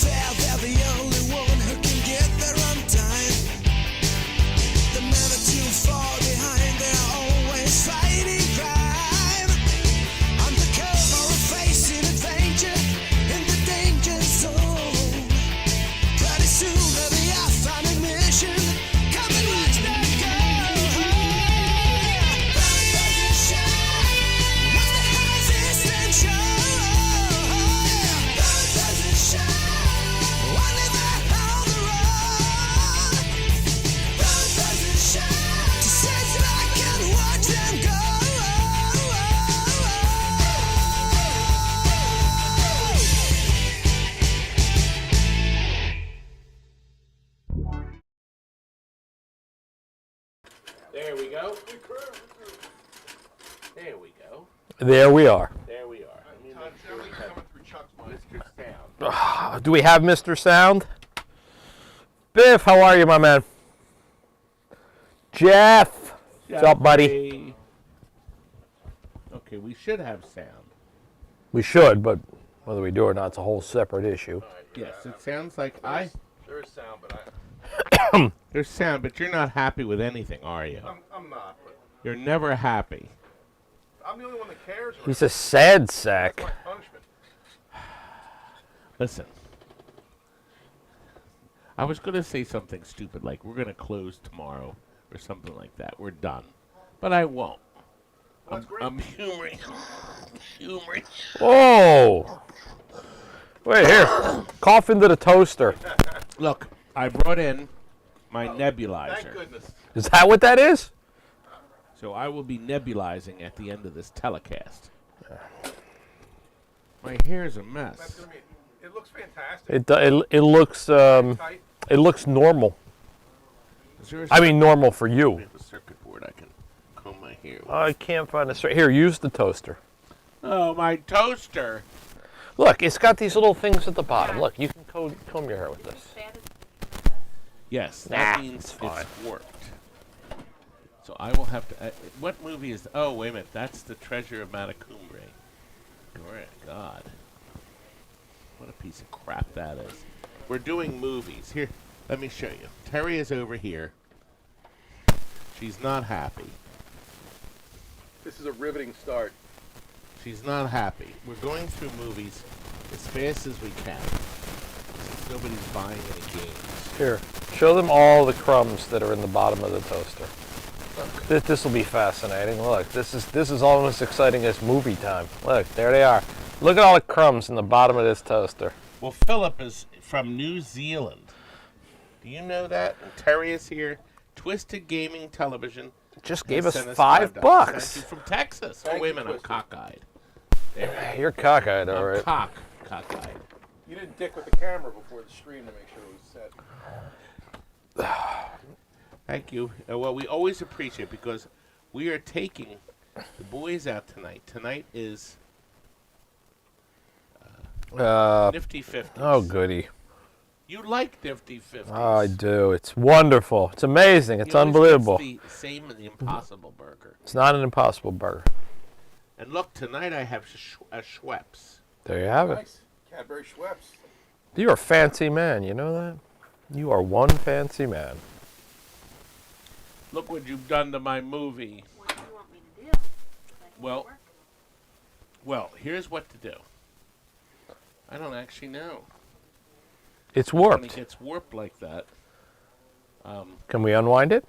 fair, they're the only one who can get there on time. They're never too far behind, they're always fighting crime. Undercover or facing adventure in the danger zone. Pretty soon they'll be off on a mission. Come and watch them go. Sun doesn't shine. What's the high-resistance show? Sun doesn't shine. Only they're on the road. Sun doesn't shine. Just says that I can watch them go. There we go. There we go. There we are. There we are. Let me make sure we have Mr. Sound. Do we have Mr. Sound? Biff, how are you, my man? Jeff. What's up, buddy? Okay, we should have sound. We should, but whether we do or not, it's a whole separate issue. Yes, it sounds like There's sound, but There's sound, but you're not happy with anything, are you? I'm not. But You're never happy. I'm the only one that cares. He's a sad sack. That's my punishment. Listen. I was going to say something stupid, like we're going to close tomorrow or something like that. We're done. But I won't. Well, that's great. I'm humoring. Humoring. Whoa! Wait, here. Cough into the toaster. Look, I brought in my nebulizer. Thank goodness. Is that what that is? So I will be nebulizing at the end of this telecast. My hair's a That's mess. gonna be. It looks fantastic. It looks Tight. it looks normal. Is there a I mean normal for I you. have a circuit board I can comb my hair with. I can't find a straight. Here, use the toaster. Oh, my toaster. Look, it's got these little things at the bottom. Look, you can comb your hair with this. Yes, that Nah, means it's fine. it's worked. So I will have to. What movie is? Oh, wait a minute. That's the Treasure of Matacumbre. Great God! What a piece of crap that is. We're doing movies here. Let me show you. Terry is over here. She's not happy. This is a riveting start. She's not happy. We're going through movies as fast as we can. Since nobody's buying any games. Here, show them all the crumbs that are in the bottom of the toaster. This will be fascinating. Look, this is almost exciting as movie time. Look, there they are. Look at all the crumbs in the bottom of this toaster. Well, Philip is from New Zealand. Do you know that? And Terry is here. Twisted Gaming Television. Just gave has us sent $5. Thank you from Texas. Thank oh, wait a you, minute. I'm Twisted. cockeyed. There. You're cockeyed, all I'm right. cockeyed. You didn't dick with the camera before the stream to make sure it was set. Thank you. Well, we always appreciate it because we are taking the boys out tonight. Tonight is Nifty 50s. Oh, goody. You like Nifty 50s. Oh, I do. It's wonderful. It's amazing. It's He always unbelievable. gets the same in the Impossible Burger. It's not an impossible burger. And look, tonight I have a Schweppes. There you have it. Nice. Cadbury Schweppes. You're a fancy man. You know that? You are one fancy man. Look what you've done to my movie. What do you want me to do? Well, here's what to do. I don't actually know. It's When it warped. gets warped like that, Can we unwind it?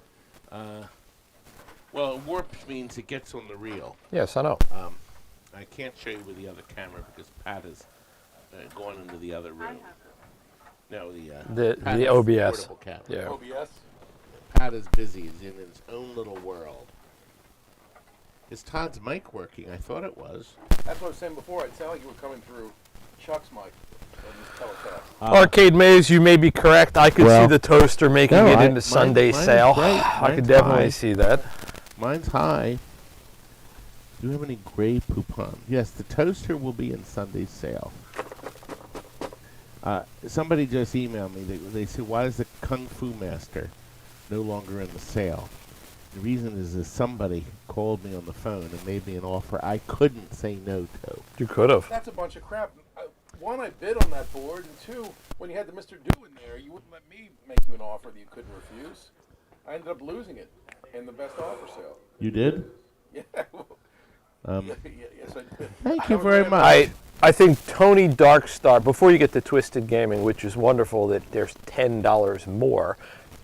well, warped means it gets on the reel. Yes, I know. I can't show you with the other camera because Pat is going into the other room. No, The Pat has OBS. portable camera. Yeah. OBS. Pat is busy. He's in his own little world. Is Todd's mic working? I thought it was. That's what I was saying before. It sounded like you were coming through Chuck's mic on this telecast. Arcade Maze, you may be correct. I could see the toaster making it into Sunday mine is sale. great. I Mine's could definitely high. see that. Mine's high. Do you have any gray poupon? Yes, the toaster will be in Sunday's sale. Somebody just emailed me. They said, why is the Kung Fu Master no longer in the sale? The reason is somebody called me on the phone and made me an offer I couldn't say no to. You could have. That's a bunch of crap. one, I bid on that board, and two, when you had the Mr. Do in there, you wouldn't let me make you an offer that you couldn't refuse. I ended up losing it in the best offer sale. You did? Yeah. Yes, I did. Thank you very much. I think Tony Darkstar, before you get to Twisted Gaming, which is wonderful that there's $10 more,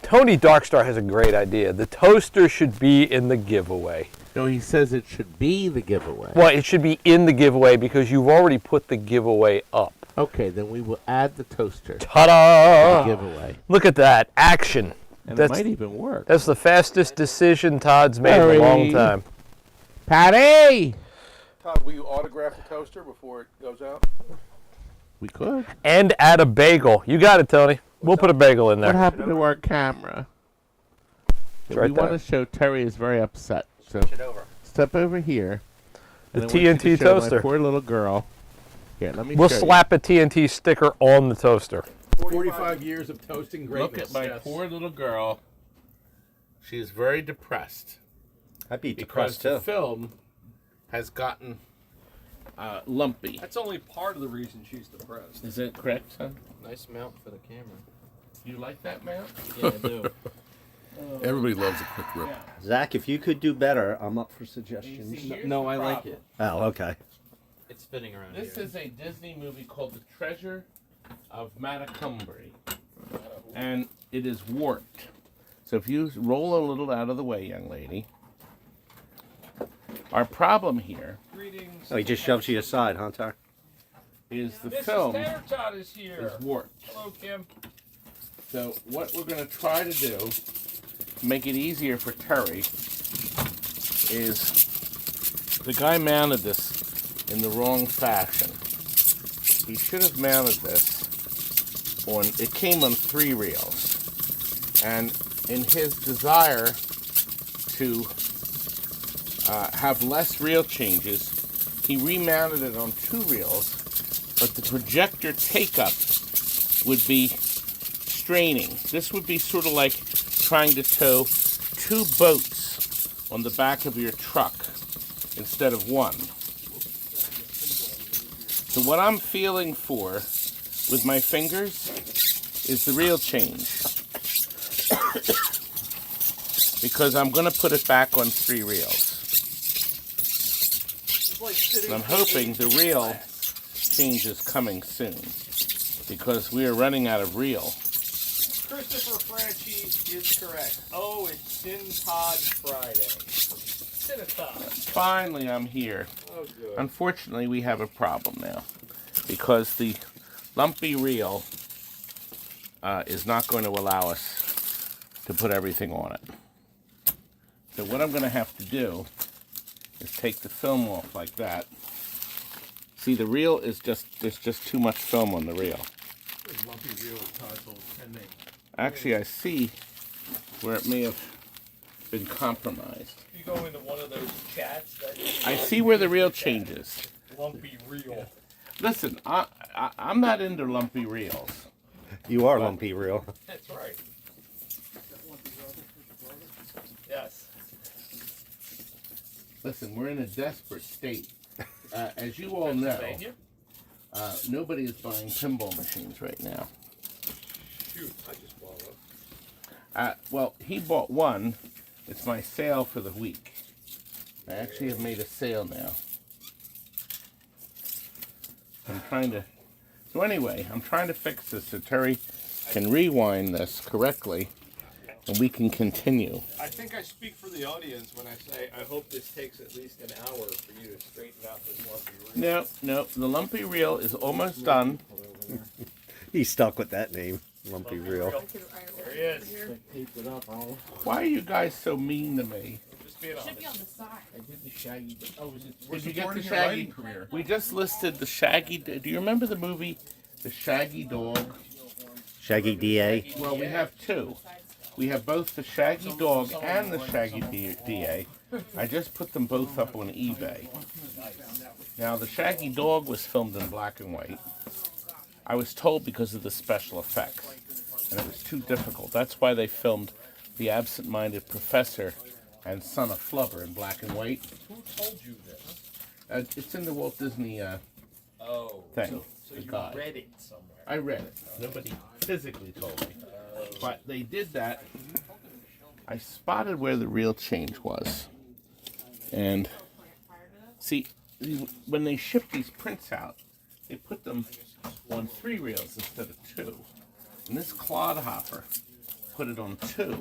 Tony Darkstar has a great idea. The toaster should be in the giveaway. No, he says it should be the giveaway. Well, it should be in the giveaway because you've already put the giveaway up. Okay, then we will add the toaster to Ta-da! the giveaway. Look at that. Action. And it might even work. That's the fastest decision Todd's made in a long time. Patty! Todd, will you autograph the toaster before it goes out? We could. And add a bagel. You got it, Tony. We'll put a bagel in there. What happened to our camera? It's We right want there. to show Terry is very upset. So step over here. The and I want you TNT to show toaster. My poor little girl. Here, let me We'll show slap a TNT sticker on the toaster. 45 years of toasting you. greatness. Look at my poor little girl. She is very depressed. I'd be Because depressed the too. film has gotten lumpy. That's only part of the reason she's depressed. Is that correct, son? Nice mount for the camera. You like that mount? Yeah, I do. Everybody loves a quick rip. Zach, if you could do better, I'm up for You suggestions. see, here's No, the I like problem. it. Oh, okay. It's fitting around This here. is a Disney movie called The Treasure of Matacumbery. And it is warped. So if you roll a little out of the way, young lady. Our problem here Greetings. Oh, he just shoves you aside, huh, Tar? is the Mrs. film Tater Tot is here. is warped. Hello, Kim. So what we're going to try to do to make it easier for Terry is the guy mounted this in the wrong fashion. He should have mounted this on, it came on 3 reels. And in his desire to have less reel changes, he remounted it on 2 reels, but the projector take-up would be straining. This would be sort of like trying to tow 2 boats on the back of your truck instead of 1. So what I'm feeling for with my fingers is the reel change. Because I'm going to put it back on 3 reels. And I'm hoping the reel change is coming soon. Because we are running out of reel. Christopher Franchi is correct. Oh, it's Sin Todd Friday. Cinetod. Finally, I'm here. Oh, good. Unfortunately, we have a problem now. Because the lumpy reel is not going to allow us to put everything on it. So what I'm going to have to do is take the film off like that. See, the reel is there's just too much film on the reel. Lumpy reel with Todd's old pen name. Actually, I see where it may have been compromised. You go into one of those chats that I see where the reel changes. lumpy reel. Listen, I'm not into lumpy reels. You are lumpy real. That's right. Yes. Listen, we're in a desperate state. As you all know, Pennsylvania? nobody is buying pinball machines right now. Shoot, I just bought one. Well, he bought one. It's my sale for the week. I actually have made a sale now. I'm trying to... So anyway, I'm trying to fix this so Terry can rewind this correctly and we can continue. I think I speak for the audience when I say I hope this takes at least an hour for you to straighten out this lumpy reel. No, the lumpy reel is almost done. He's stuck with that name, lumpy real. There he is. Why are you guys so mean to me? Just being Should be on honest. the side. I did the Shaggy... Oh, is it... We're Did you get the supporting your Shaggy... writing career. We just listed the Shaggy... Do you remember the movie The Shaggy Dog? Shaggy DA. Well, we have 2. We have both the Shaggy Dog and the Shaggy DA. I just put them both up on eBay. Now, the Shaggy Dog was filmed in black and white. I was told because of the special effects. And it was too difficult. That's why they filmed The Absent-Minded Professor and Son of Flubber in black and white. Who told you this? It's in the Walt Disney Oh. thing. So the you guide. read it somewhere. I read it. Nobody physically told me. But they did that. I spotted where the real change was. And see, when they ship these prints out, they put them on 3 reels instead of 2. And this clodhopper put it on 2,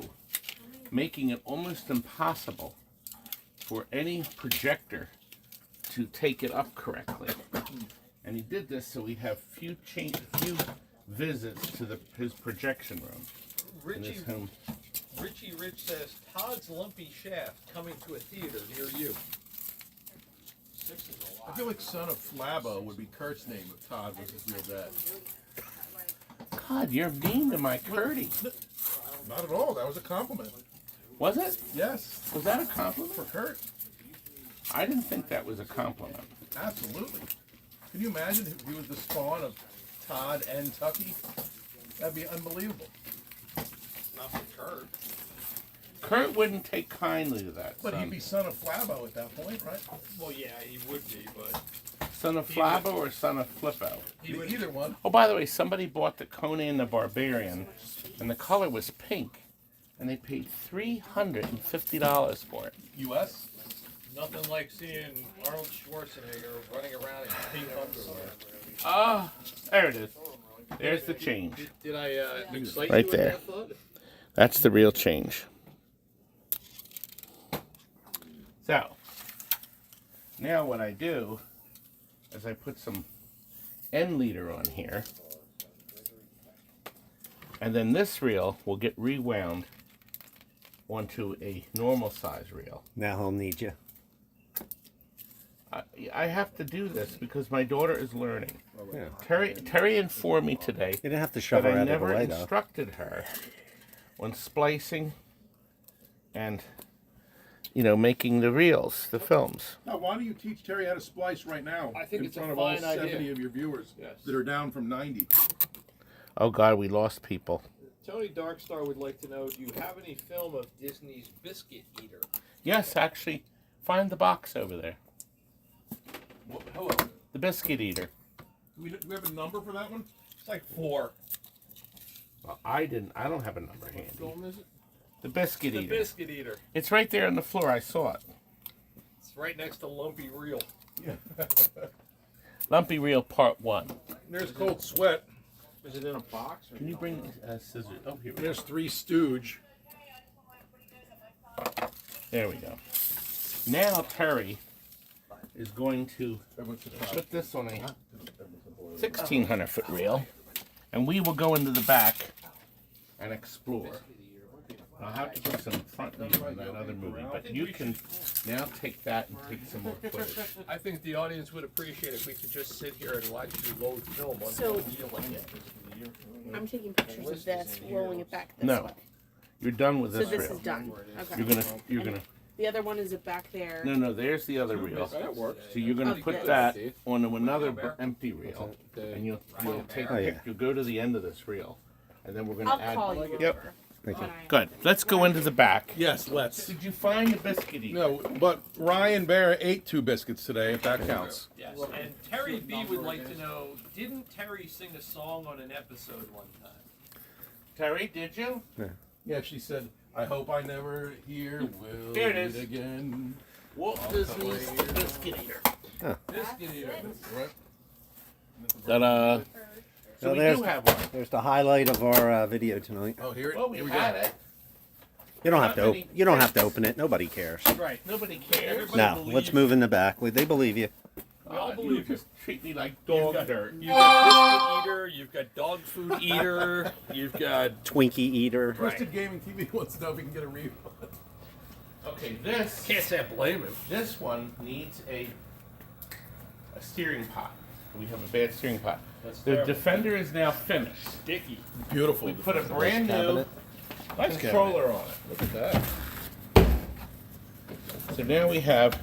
making it almost impossible for any projector to take it up correctly. And he did this so we have few visits to his projection room in his home. Richie Rich says, Todd's Lumpy Shaft coming to a theater near you. 6 is a lot. I feel like Son of Flabo would be Kurt's name if Todd was his real dad. God, you're mean to my Curdy. Not at all. That was a compliment. Was it? Yes. Was that a compliment? For Kurt. I didn't think that was a compliment. Absolutely. Can you imagine if he was the spawn of Todd and Tucky? That'd be unbelievable. Not for Kurt. Curt wouldn't take kindly to that. But son. he'd be Son of Flabo at that point, right? Well, yeah, he would be, but Son of Flabo or Son of Flippo? he would Either one. Oh, by the way, somebody bought the Conan the Barbarian, and the color was pink, and they paid $350 for it. U.S.? Nothing like seeing Arnold Schwarzenegger running around in pink underwear. Ah, there it is. There's the change. Did I excite Right you there. with that thought? That's the real change. So, now what I do is I put some end leader on here, and then this reel will get rewound onto a normal size reel. Now he'll need you. I have to do this because my daughter is learning. Yeah. Terry informed me today You didn't have to shove that her I out of the never way, though. instructed her on splicing and, making the reels, the films. Now, why don't you teach Terry how to splice right now? I think in it's a front of all fine idea. 70 of your viewers Yes. that are down from 90. Oh God, we lost people. Tony Darkstar would like to know, do you have any film of Disney's Biscuit Eater? Yes, actually, find the box over there. Hello. The Biscuit Eater. Do we have a number for that one? It's like 4. Well, I don't have a number handy. Film is it? The Biscuit The Eater. Biscuit Eater. It's right there on the floor. I saw it. It's right next to Lumpy Reel. Lumpy Reel Part 1. There's Cold Sweat. Is it in a box? Or Can you bring scissors? Oh, here we go. There's Three Stooge. There we go. Now Terry is going to put this on a 1,600-foot reel, and we will go into the back and explore. I'll have to put some front view in that other movie, but you can now take that and take some more footage. I think the audience would appreciate if we could just sit here and watch you load film on So- the wheel like it. I'm taking pictures of this, rolling it back this No, way. you're done with So this this reel. is done. Okay. You're gonna. The other one is it back there. No, there's the other reel. That works. So you're gonna put that onto another empty reel, and you'll take Oh, yeah. you'll go to the end of this reel, and then we're gonna I'll add. call you Yep. over. Thank you. when I- Good. Let's go into the back. Yes, let's. Did you find the biscuit eater? No, but Ryan Bear ate 2 biscuits today, if that counts. Yes, and Terry B would like to know, didn't Terry sing a song on an episode one time? Terry, did you? Yeah, she said, I hope I never hear Will Here it is. meet again. Walt Disney's The Biscuit Eater. Biscuit Eater. Right? Ta-da. So So we there's- do have one. There's the highlight of our video tonight. Oh, here, Well, we here we had go. it. You don't have to. Not many- You don't have to open it. Nobody cares. Right. Nobody cares. Everybody Now believes- let's move in the back. They believe you. We all You believe you. just treat me like dog dirt. You've got Biscuit Eater, you've got Dog Food Eater, you've got... Twinkie eater. Twisted Gaming TV wants to know if we can get a refund. Okay, this Can't say I blame him. this one needs a steering pot. We have a bad steering pot. The terrible. Defender is now finished. Sticky. Beautiful. We put a brand new Nice controller on it. Look at that. So now we have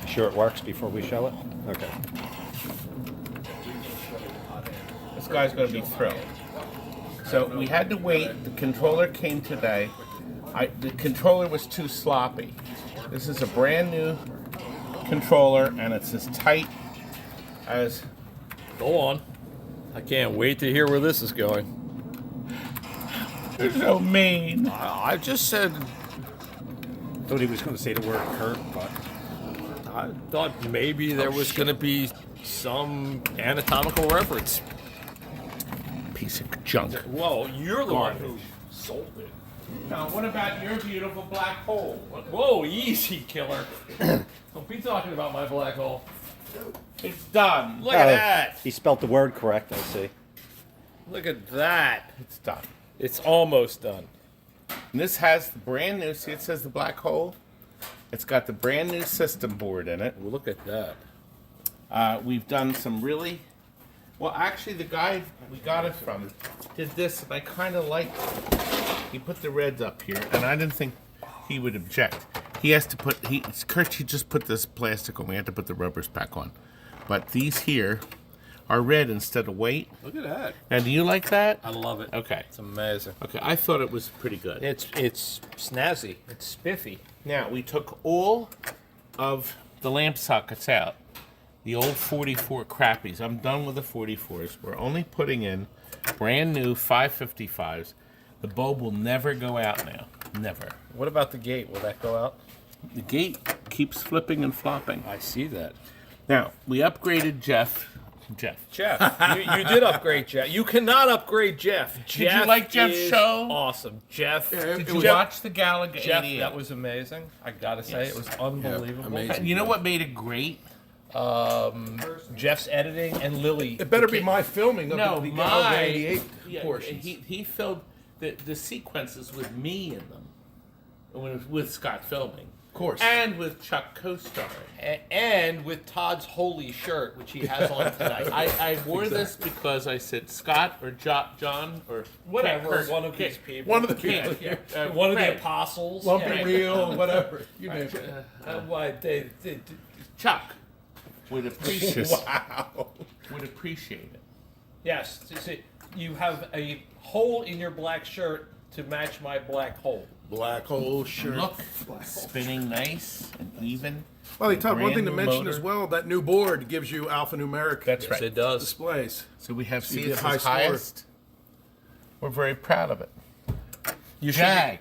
Sure it works before we show it? Okay. this guy's going to be thrilled. So we had to wait. The controller came today. The controller was too sloppy. This is a brand new controller, and it's as tight Go on. I can't wait to hear where this is going. You're so mean. I just said Thought he was going to say the word Curt, but I thought maybe there was going to be some anatomical reference. Piece of junk. Whoa, you're the one who sold it. Now, what about your beautiful black hole? Whoa, easy, killer. Don't be talking about my black hole. It's done. Look at that. he spelt the word correct, I see. Look at that. It's done. It's almost done. And this has the brand new, see it says the black hole? It's got the brand new system board in it. Well, look at that. We've done some really, well actually the guy we got it from did this and I kind of liked it. He put the reds up here and I didn't think he would object. He has to put, Curt, he just put this plastic on, we had to put the rubbers back on. But these here are red instead of white. Look at that. Now do you like that? I love it. Okay. It's amazing. Okay, I thought it was pretty good. It's snazzy. It's spiffy. Now, we took all of the lamp sockets out. The old 44 crappies. I'm done with the 44s. We're only putting in brand new 555s. The bulb will never go out now. Never. What about the gate? Will that go out? The gate keeps flipping and flopping. I see that. Now, we upgraded Jeff. Jeff, you did upgrade Jeff. You cannot upgrade Jeff. Did you like Jeff's is show? Awesome. Jeff, Did you watch the Galaga Jeff, 88? that was amazing. I gotta say, it was unbelievable. amazing. You know what made it great? Jeff's editing and Lily. It better be my filming of No, the my 88 yeah, portions. he filled the sequences with me in them, with Scott filming, Of course. and with Chuck co-starring. And with Todd's holy shirt, which he has on tonight. I wore this because I said Scott or John or Whatever, Kurt, one of Kurt, these people. One of the Kurt, people. One of the Craig. apostles. Lump Yeah. and reel, whatever. You name it. Why, they, Chuck would appreciate Wow. would appreciate it. yes, see, you have a hole in your black shirt to match my black hole. Black hole shirt. Look, spinning nice and even. Well, they talk, one thing to Brand new mention as motor. well, that new board gives you alphanumeric That's right. It does. displays. So we have So you see get it's high his score. highest. We're very proud of it. You Jag.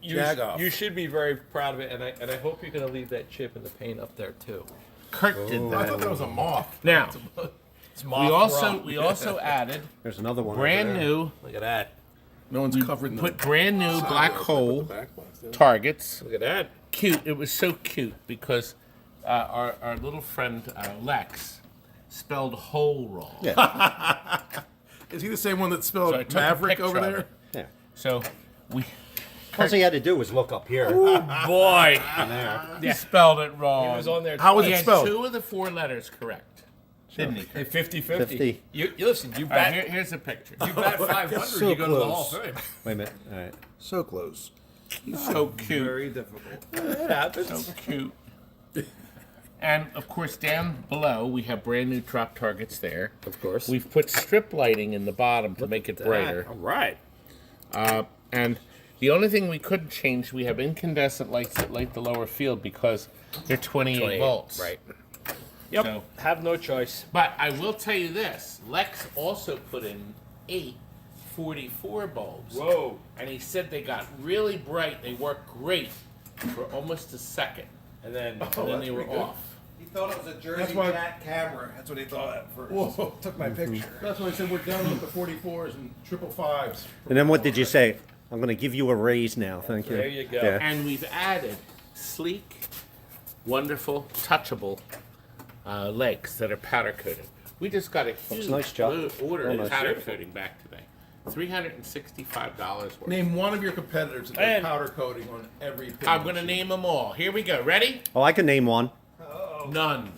Jag off. You should be very proud of it, and I hope you're going to leave that chip in the paint up there too. Kurt did I that. thought that was a moth. Now, It's we moth also added There's another one. over brand there. new, Look at that. No one's covering put brand new black hole back box down. targets. Look at that. Cute. It was so cute because our little friend Lex spelled hole wrong. Yeah. Is he the same one that spelled So I took a Maverick picture over of there? it. Yeah. So we All he had to do was look up here. Boy. And there. he spelled it wrong. He was on there. How was He it had spelled? 2 of the 4 letters correct, didn't he? Hey, 50-50. 50. You listen, you All right, bat, here's a picture. you bat 500, So you go to the Hall close. of Fame. Wait a minute. All right. So close. So cute. Very difficult. It happens. So cute. And of course, down below we have brand new drop targets there. Of course. We've put strip lighting in the bottom to make it brighter. All right. And the only thing we couldn't change, we have incandescent lights that light the lower field because they're 28 volts. Right. Yep. So, Have no choice. but I will tell you this: Lex also put in 8 44 bulbs. Whoa. And he said they got really bright. They worked great for almost a second, and then that's they were pretty good. off. He thought it was a Jersey That's why- Jack camera. That's what he thought at first. Whoa. Took my picture. That's why I said we're done with the 44s and 555s. And then what did you say? I'm going to give you a raise now. Thank you. There you go. Yeah. And we've added sleek, wonderful, touchable legs that are powder coated. We just got a huge nice job. order Real of nice. powder coating back today. $365 worth. Name one of your competitors that And- does powder coating on every pinball I'm going to machine. name them all. Here we go. Ready? Oh, I can name one. None.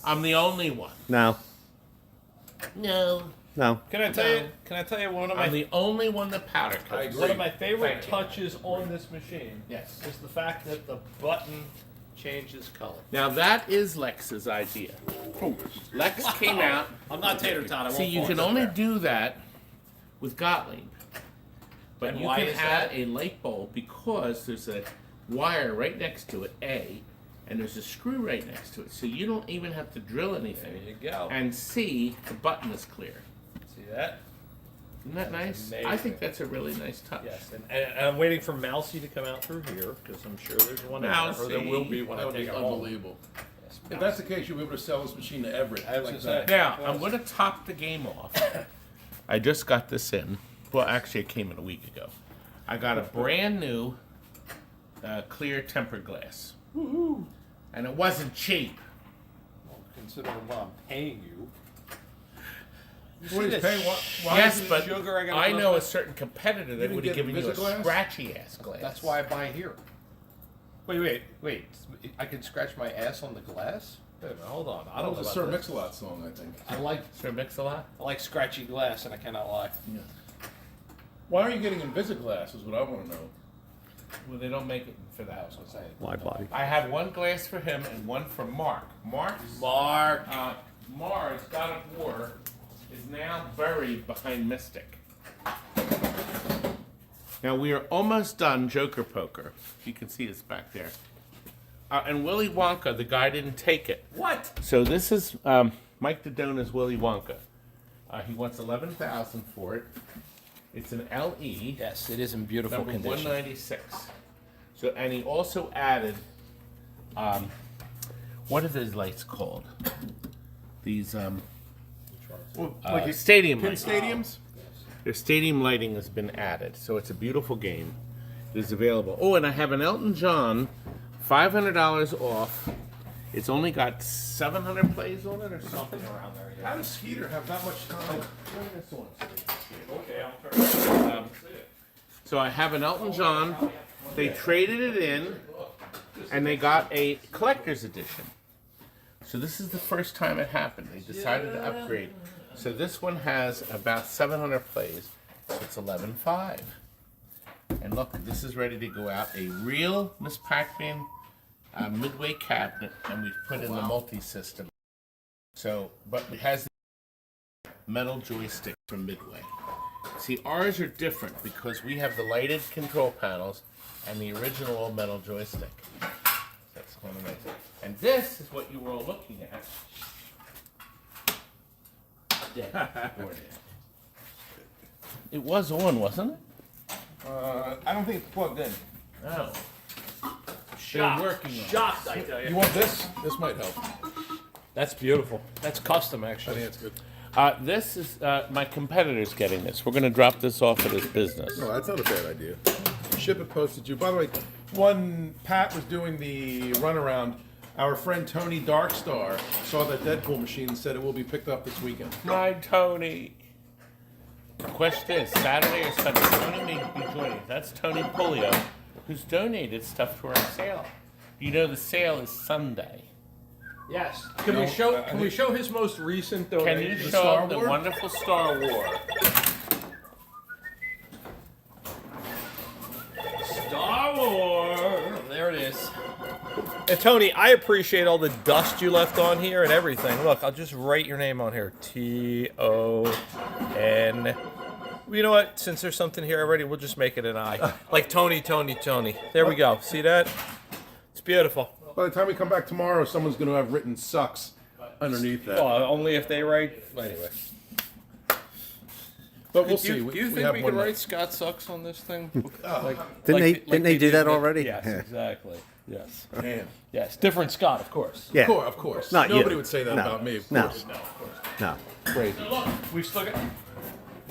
I'm the only one. No. No. No. Can I tell you one of I'm my the only one that powder I coats. agree. one of my favorite Thank you. touches on this machine Yes. is the fact that the button changes color. Now that is Lex's idea. Lex came out. I'm not tater tot. I won't See, you fall can into only that. do that with Gottlieb. But And you why can is add that? a light bulb because there's a wire right next to it, A, and there's a screw right next to it, so you don't even have to drill anything. There you go. And see the button is clear. See that? Isn't that nice? Amazing. I think that's a really nice touch. Yes, and I'm waiting for Mousy to come out through here because I'm sure there's one in there, or there will be when That I would take be it home. unbelievable. Yes, If that's the case, you'll be able to sell this machine to Everett. I was like gonna that. say. Now, I'm going to top the game off. I just got this in. Well, actually, it came in a week ago. I got a brand new clear tempered glass. Woohoo! And it wasn't cheap. Well, considering what I'm paying you. What is paying? Why Yes, is it but sugar I gotta I put know on a it? certain competitor that didn't would have get given you a Visaglass? scratchy ass glass. That's why I buy here. Wait. I can scratch my ass on the glass? Wait a minute, hold on. I That don't was a know Sir about this. Mix-a-Lot song, I think. I like Sir Mix-a-Lot? scratchy glass, and I cannot lie. Why are you getting Invisiglass is what I want to know. Well, they don't make it for that. Wide body. I have one glass for him and one for Mark. Mark's Mark. Mars, God of War, is now buried behind Mystic. Now we are almost done Joker Poker. You can see it's back there. And Willy Wonka, the guy didn't take it. What? So this is Mike Dodona's Willy Wonka. He wants $11,000 for it. It's an LE. Yes, it is in beautiful Number condition. 196. So, and he also added, what are those lights called? These stadium Pin lights. stadiums? Their stadium lighting has been added, so it's a beautiful game. It is available. Oh, and I have an Elton John, $500 off. It's only got 700 plays on it or something around there. How does Skeeter have that much time? Turn this on. Okay, I'll turn it. So I have an Elton John. They traded it in, and they got a collector's edition. So this is the first time it happened. They decided to upgrade. So this one has about 700 plays. So it's 11.5. And look, this is ready to go out. A real Miss Pac-Man Midway cabinet, and we've put in the multi-system. So, but it has the metal joystick from Midway. See, ours are different because we have the lighted control panels and the original old metal joystick. That's kind of nice. And this is what you were all looking at. It was on, wasn't it? I don't think it's plugged in. Oh. They're working on it. Shocked, I tell You you. want this? This might help. That's beautiful. That's custom, I actually. think it's good. This is my competitor's getting this. We're going to drop this off at his business. No, that's not a bad idea. Ship it posted you. By the way, when Pat was doing the runaround, our friend Tony Darkstar saw that Deadpool machine and said it will be picked up this weekend. My Tony. The question is, Saturday or Sunday? Tony may be joining. That's Tony Polio, who's donated stuff to our sale. You know the sale is Sunday. Yes. Can we show his most recent Can donation? you The show Star the Wars? wonderful Star Wars? Star Wars. There it is. And Tony, I appreciate all the dust you left on here and everything. Look, I'll just write your name on here. T-O-N. You know what? Since there's something here already, we'll just make it an I. Like Tony. There we go. See that? It's beautiful. By the time we come back tomorrow, someone's going to have written sucks underneath that. Well, only if they write. Anyway. But we'll Do see. you think have we one could night. write Scott Sucks on this thing? Didn't they do that already? Yes, Yeah. exactly. Yes. Man. Yes. Different Scott, of course. Yeah. Of course. Not you. Nobody would say that No. about me. Of No. course. No. Crazy. Look, We still got.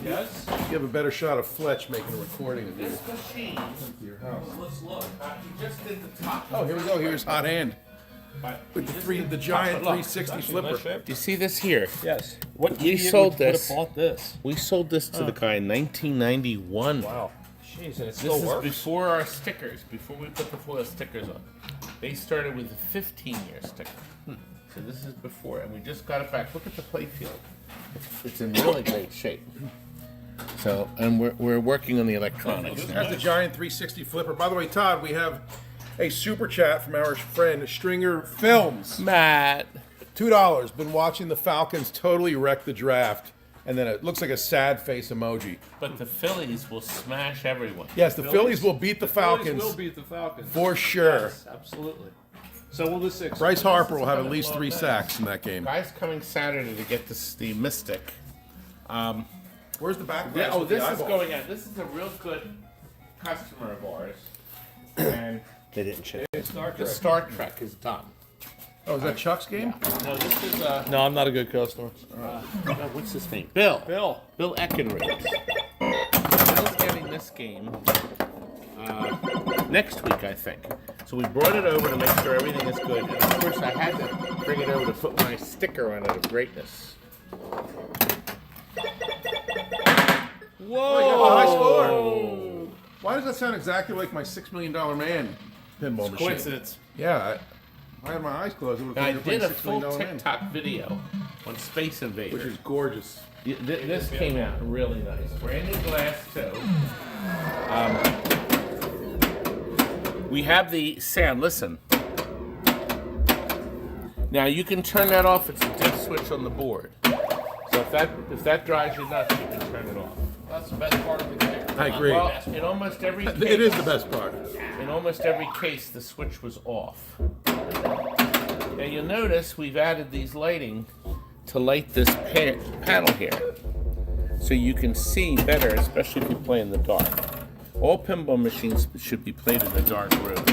Yes. You have a better shot of Fletch making a recording of this. this machine. Your house. Let's look. He just did the top. Oh, here we go. Here's Hot Hand with the giant 360 flipper. Do you see this here? Yes. What We idiot sold would have this. bought this? We sold this to the guy in 1991. Wow. Jeez, and it This still is works. before our stickers, before we put the foil stickers on. They started with a 15-year sticker. So this is before, and we just got it back. Look at the play field. It's in really great shape. So, and we're working on the electronics now. That's the giant 360 flipper. By the way, Todd, we have a super chat from our friend Stringer Films. Matt. $2. Been watching the Falcons totally wreck the draft. And then it looks like a sad face emoji. But the Phillies will smash everyone. Yes, the Phillies will beat the Falcons will beat the Falcons. for sure. Yes, absolutely. So will this Bryce Harper will have at least 3 sacks in that game. Guy's coming Saturday to get the Mystic. Where's the back? Yeah, oh, this is going out. This is a real good customer of ours. And They didn't ship. the Star Trek is done. Oh, is that Chuck's game? No, this is No, I'm not a good customer. what's his name? Bill Eckenridge. Bill's getting this game next week, I think. So we brought it over to make sure everything is good. And of course, I had to bring it over to put my sticker on it of greatness. Whoa! Oh, you got the high score. Why does that sound exactly like my $6 Million Man pinball machine? Coincidence. Yeah. I had my eyes closed. It would I have played did a $6 full million Man, TikTok video on Space Invaders. which is gorgeous. This came out really nice. Brand new glass too. We have the sound. Listen. Now you can turn that off. It's a dead switch on the board. So if that drives you nuts, you can turn it off. That's the best part of the game. I agree. Well, in almost every case, It is the best part. in almost every case, the switch was off. Now you'll notice we've added these lighting to light this panel here, so you can see better, especially if you play in the dark. All pinball machines should be played in a dark room.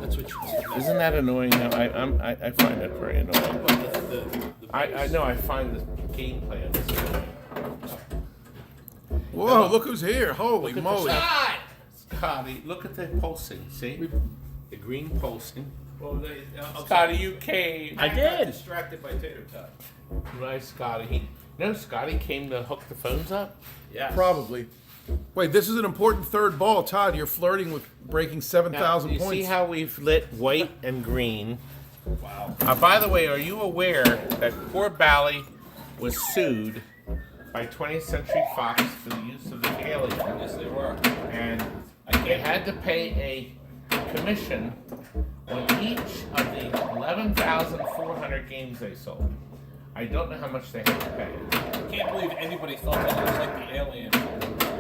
That's what you Isn't that annoying? No, I find that very annoying. I know. I find the gameplay of this annoying. Whoa, look who's here. Holy moly. Scotty, look at the pulsing. See? The green pulsing. Well, Scotty, you came. I got distracted by Tater Tot. Nice, Scotty. Scotty came to hook the phones up? Yeah. Probably. Wait, this is an important third ball. Todd, you're flirting with breaking 7,000 You points. see how we've lit white and green? Wow. By the way, are you aware that poor Bally was sued by 20th Century Fox for the use of the alien? Yes, they were. And they had to pay a commission on each of the 11,400 games they sold. I don't know how much they had to pay. I can't believe anybody thought that it was like the alien.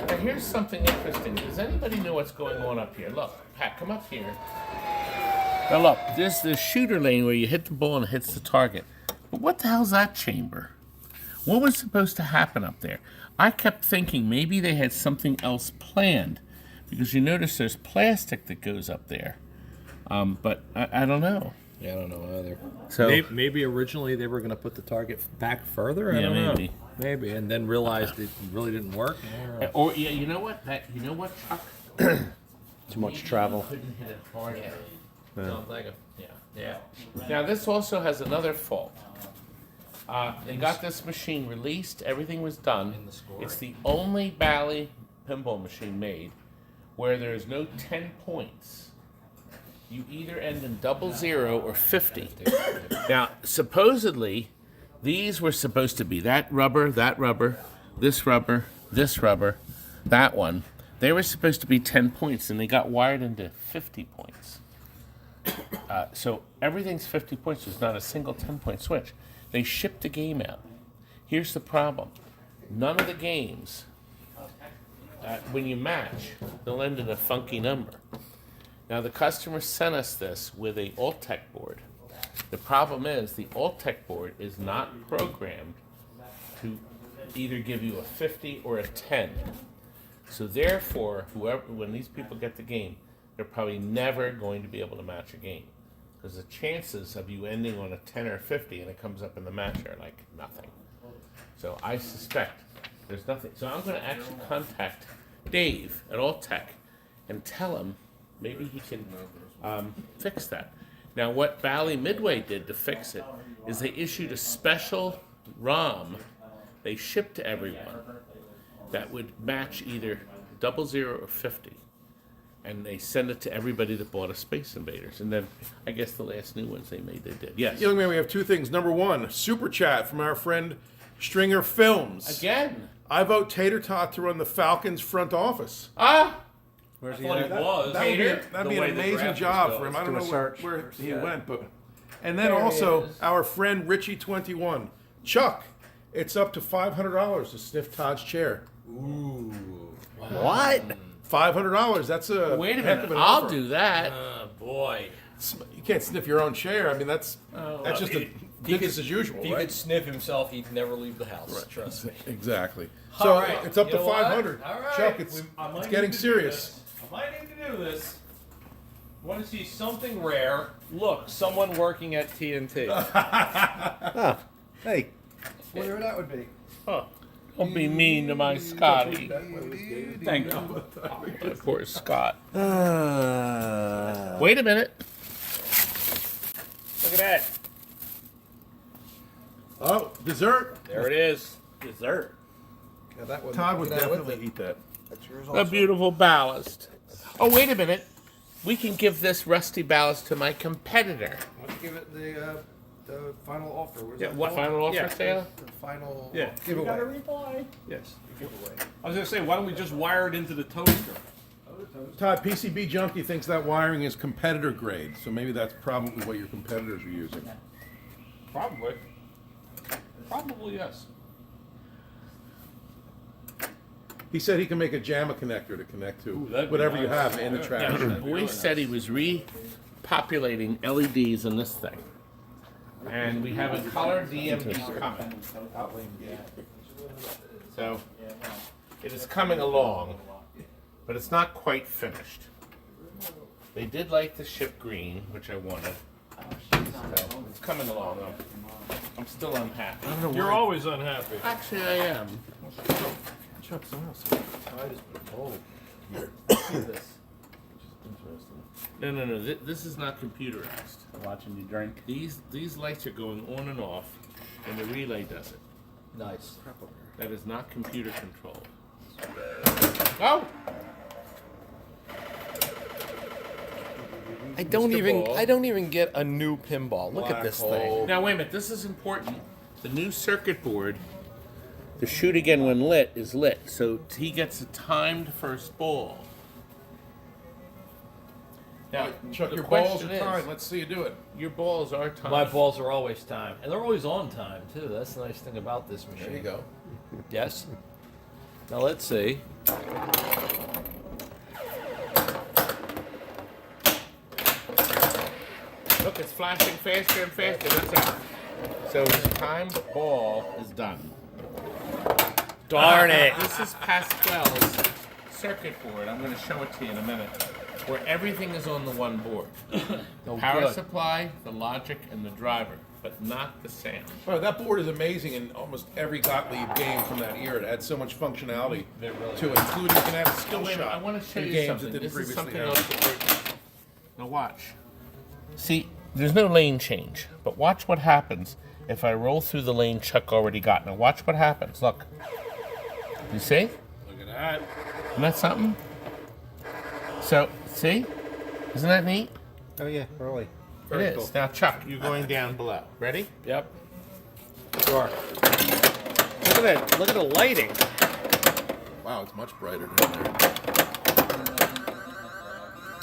Now here's something interesting. Does anybody know what's going on up here? Look, Pat, come up here. Now look, this is the shooter lane where you hit the ball and it hits the target. But what the hell's that chamber? What was supposed to happen up there? I kept thinking maybe they had something else planned, because you notice there's plastic that goes up there. But I don't know. Yeah, I don't know either. So Maybe originally they were going to put the target back further. I Yeah, don't know. maybe. Maybe, and then realized it really didn't work. or yeah, you know what? Chuck? Too much travel. Couldn't hit it hard enough. Sounds like a Yeah. Now this also has another fault. They got this machine released. Everything was done. It's the only Bally pinball machine made where there is no 10 points. You either end in 00 or 50. Now, supposedly, these were supposed to be that rubber, this rubber, that one. They were supposed to be 10 points, and they got wired into 50 points. So everything's 50 points. There's not a single 10-point switch. They shipped the game out. Here's the problem. None of the games, when you match, they'll end in a funky number. Now, the customer sent us this with a Alt-Tec board. The problem is the Alt-Tec board is not programmed to either give you a 50 or a 10. So therefore, when these people get the game, they're probably never going to be able to match a game. Because the chances of you ending on a 10 or 50 and it comes up in the match are like nothing. So I suspect there's nothing. So I'm going to actually contact Dave at Alt-Tec and tell him maybe he can fix that. Now, what Bally Midway did to fix it is they issued a special ROM they shipped to everyone that would match either 00 or 50. And they send it to everybody that bought a Space Invaders. And then I guess the last new ones they made, they did. Yes. Young man, we have two things. Number one, super chat from our friend Stringer Films. Again. I vote Tater Tot to run the Falcons front office. Where's he at? Was. That'd be an way the amazing draft job was for him. going. I don't Do a know search. where he went, but and then also our friend Richie21. Chuck, it's up to $500 to sniff Todd's chair. What? $500. That's a Wait a heck minute. of an I'll offer. do that. boy. You can't sniff your own chair. I mean, that's just a business as usual, If he right? could sniff himself, he'd never leave the house. Trust me. Exactly. All So right, it's up you to know what? 500. All right. Chuck, it's getting serious. I might need to do this. Want to see something rare? Look, someone working at TNT. Oh, hey. Whatever that would be. Don't be mean to my Scotty. Thank you. Poor Scott. Wait a minute. Look at that. Oh, dessert. There it is. Dessert. Yeah, that would. Todd would definitely eat that. That's yours A also. beautiful ballast. Oh, wait a minute. We can give this rusty ballast to my competitor. Why don't you give it the final offer? What is Yeah, that what called? Final offer Yeah. sale? The final Yeah. giveaway. Yes. Giveaway. I was gonna say, why don't we just wire it into the toaster? Todd, PCB Junkie thinks that wiring is competitor grade, so maybe that's probably what your competitors are using. Probably. Probably yes. He said he can make a JAMA connector to connect to Ooh, that'd be whatever you nice. have in the trash. The boy said he was repopulating LEDs in this thing. And we have a color DMD coming. So it is coming along, but it's not quite finished. They did like the ship green, which I wanted. So it's coming along. I'm still unhappy. You're always unhappy. Actually, I am. No. This is not computerized. Watching you drink. These lights are going on and off, and the relay does it. Nice. That is not computer controlled. Oh! I don't Mr. even. Ball. I don't even get a new pinball. Look at this thing. Now wait a minute. This is important. The new circuit board, the shoot again when lit, is lit, so he gets a timed first ball. Now, Chuck, the your balls question are is, timed. Let's see you do it. Your balls are timed. My balls are always timed, and they're always on time too. That's the nice thing about this machine. There you go. Yes. Now let's see. Look, it's flashing faster and faster. That's it. So his timed ball is done. Darn it! This is Pascal's circuit board. I'm going to show it to you in a minute. Where everything is on the one board. The power good. supply, the logic, and the driver, but not the sound. Oh, that board is amazing in almost every Gottlieb game from that era. It had so much functionality to it, including you can have a skill Wait a minute, shot I want to show in you games something. that didn't This is previously something have. else that we're... Now watch. See, there's no lane change, but watch what happens if I roll through the lane Chuck already got. Now watch what happens. Look. You see? Look at that. Isn't that something? So, see? Isn't that neat? Oh yeah, really. It is. Now, Chuck, you're going down below. Ready? Yep. Sure. Look at that! Look at the lighting. Wow, it's much brighter down there.